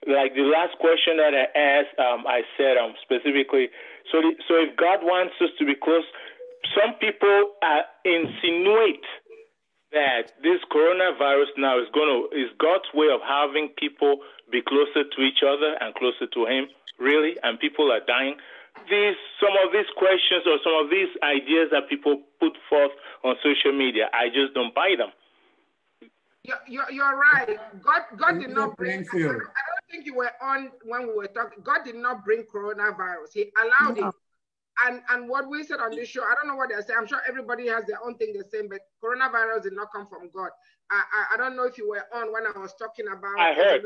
Like the last question that I asked, I said specifically, so if God wants us to be close, some people insinuate that this coronavirus now is God's way of having people be closer to each other and closer to Him, really, and people are dying. Some of these questions or some of these ideas that people put forth on social media, I just don't buy them. You're right. God did not bring. I don't think you were on when we were talking. God did not bring coronavirus. He allowed it. And what we said on this show, I don't know what they're saying. I'm sure everybody has their own thing they're saying, but coronavirus did not come from God. I don't know if you were on when I was talking about. I heard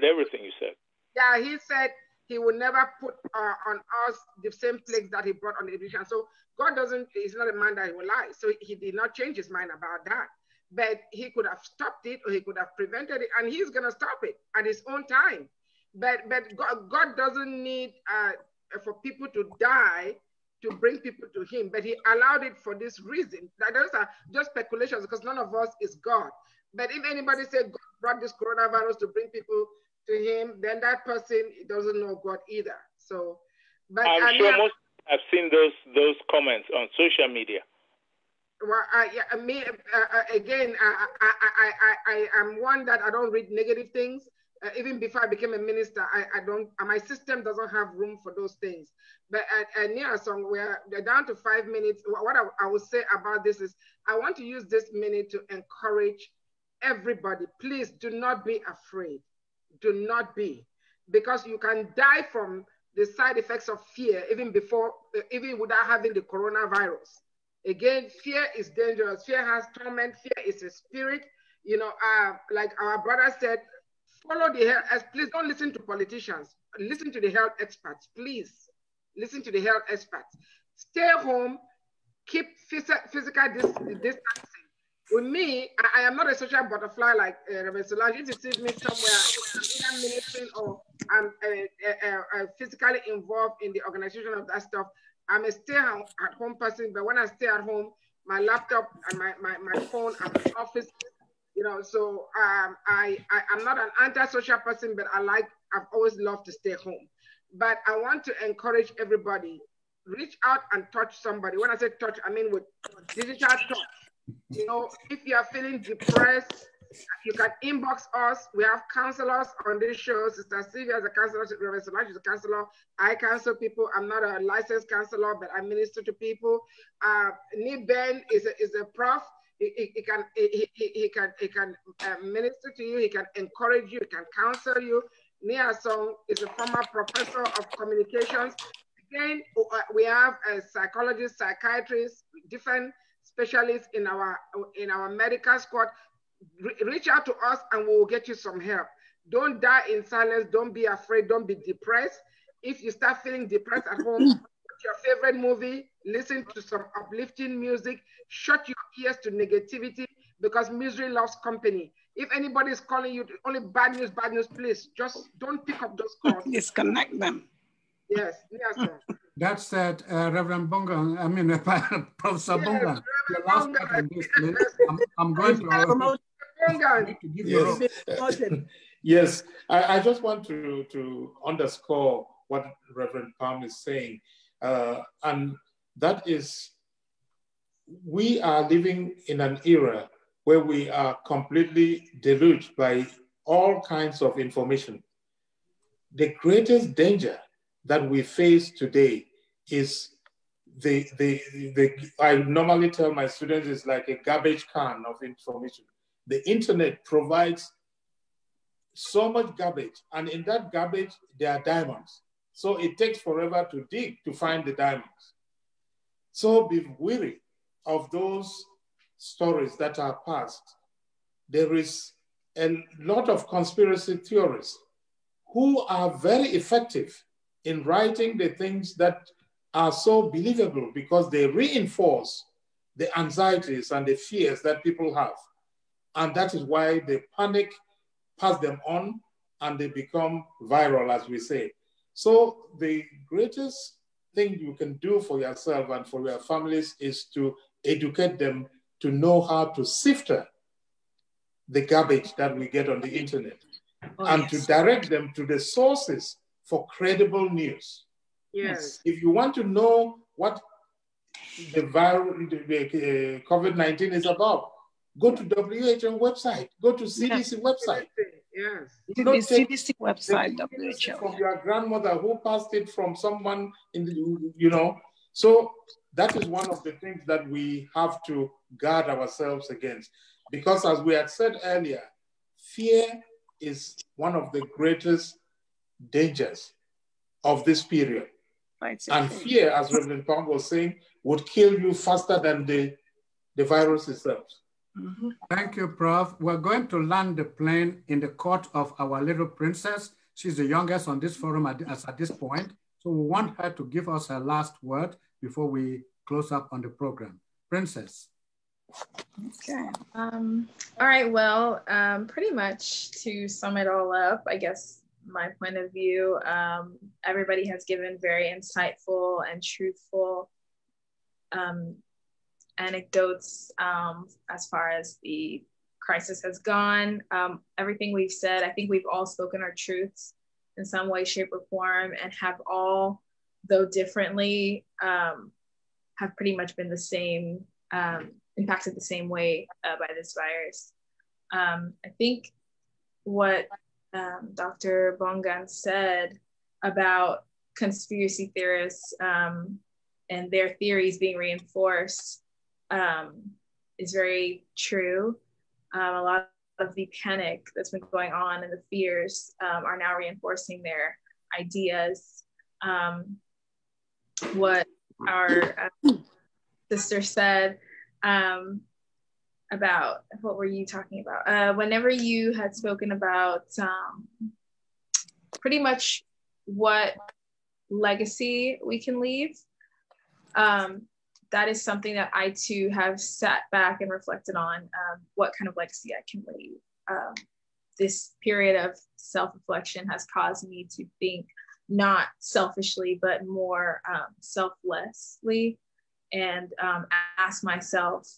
everything you said. Yeah, he said he would never put on us the same plagues that he brought on the Egyptian. So God he's not a man that he will lie. So he did not change his mind about that. But he could have stopped it, or he could have prevented it, and he's gonna stop it at his own time. But God doesn't need for people to die to bring people to him, but he allowed it for this reason. Those are just speculations because none of us is God. But if anybody said God brought this coronavirus to bring people to him, then that person doesn't know God either. So, but I'm sure most have seen those comments on social media. Well, again, I am one that I don't read negative things. Even before I became a minister, I don't. My system doesn't have room for those things. But at near song, we're down to 5 minutes. What I will say about this is, I want to use this minute to encourage everybody. Please do not be afraid. Do not be, because you can die from the side effects of fear even without having the coronavirus. Again, fear is dangerous. Fear has torment. Fear is a spirit. You know, like our brother said, follow the health. Please don't listen to politicians. Listen to the health experts. Please listen to the health experts. Stay home. Keep physical distancing. With me, I am not a social butterfly like Reverend Solange. If you see me somewhere, I'm either ministering or I'm physically involved in the organization of that stuff, I'm a stay-at-home person. But when I stay at home, my laptop and my phone are in the office. You know, so I'm not an anti-social person, but I've always loved to stay home. But I want to encourage everybody, reach out and touch somebody. When I say touch, I mean with digital touch. You know, if you are feeling depressed, you can inbox us. We have counselors on this show. Sister Sylvia is a counselor, Reverend Solange is a counselor. I counsel people. I'm not a licensed counselor, but I minister to people. Ben is a prof. He can minister to you. He can encourage you. He can counsel you. Nia Song is a former professor of communications. Again, we have a psychologist, psychiatrist, different specialists in our medical squad. Reach out to us and we will get you some help. Don't die in silence. Don't be afraid. Don't be depressed. If you start feeling depressed at home, watch your favorite movie, listen to some uplifting music, shut your ears to negativity, because misery loves company. If anybody is calling you only bad news, please just don't pick up those calls. Disconnect them. Yes, yes, sir. That said, Reverend Bonga, I mean, Professor Bonga, your last part on this, please. I'm going to give you Yes, I just want to underscore what Reverend Palm is saying. And that is, we are living in an era where we are completely deluged by all kinds of information. The greatest danger that we face today is I normally tell my students it's like a garbage can of information. The internet provides so much garbage, and in that garbage, there are diamonds. So it takes forever to dig to find the diamonds. So be wary of those stories that are past. There is a lot of conspiracy theorists who are very effective in writing the things that are so believable because they reinforce the anxieties and the fears that people have. And that is why they panic, pass them on, and they become viral, as we say. So the greatest thing you can do for yourself and for your families is to educate them to know how to sift the garbage that we get on the internet and to direct them to the sources for credible news. Yes. If you want to know what the COVID-19 is about, go to WHO website, go to CDC website. Yes. CDC website, WHO. From your grandmother who passed it from someone in the, So that is one of the things that we have to guard ourselves against. Because as we had said earlier, fear is one of the greatest dangers of this period. And fear, as Reverend Pam was saying, would kill you faster than the virus itself. Mm-hmm. Thank you, Prof. We're going to land the plane in the court of our little princess. She's the youngest on this forum at this point. So we want her to give us her last word before we close up on the program. Princess. Okay. All right, well, pretty much to sum it all up, I guess my point of view, everybody has given very insightful and truthful anecdotes as far as the crisis has gone. Everything we've said, I think we've all spoken our truths in some way, shape, or form, and have all, though differently, have pretty much been the same, impacted the same way by this virus. I think what Dr. Bongan said about conspiracy theorists and their theories being reinforced is very true. A lot of the panic that's been going on and the fears are now reinforcing their ideas. What our sister said about, what were you talking about? Whenever you had spoken about pretty much what legacy we can leave, that is something that I too have sat back and reflected on, what kind of legacy I can leave. This period of self-reflection has caused me to think not selfishly, but more selflessly, and ask myself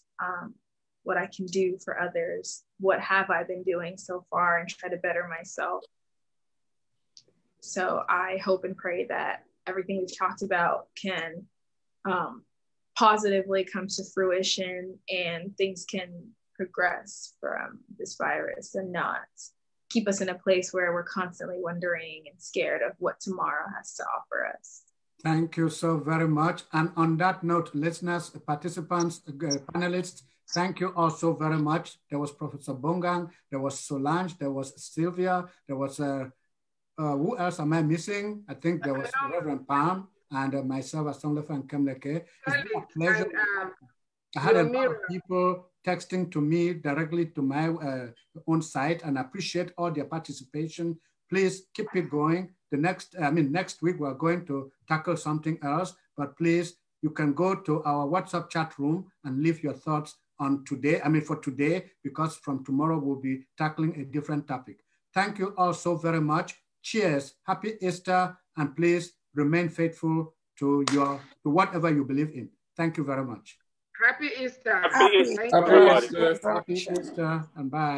what I can do for others. What have I been doing so far, and try to better myself. So I hope and pray that everything we've talked about can positively come to fruition, and things can progress from this virus and not keep us in a place where we're constantly wondering and scared of what tomorrow has to offer us. Thank you so very much. And on that note, listeners, participants, panelists, thank you all so very much. There was Professor Bongang, there was Solange, there was Sylvia, there was, who else am I missing? I think there was Reverend Pam and myself, Asonglefac and Nkemleke. It's been a pleasure. I had a lot of people texting to me directly to my own site, and I appreciate all their participation. Please keep it going. Next week we're going to tackle something else, but please, you can go to our WhatsApp chat room and leave your thoughts on today, for today, because from tomorrow we'll be tackling a different topic. Thank you all so very much. Cheers, happy Easter, and please remain faithful to whatever you believe in. Thank you very much. Happy Easter. Happy Easter. Happy Easter, and bye.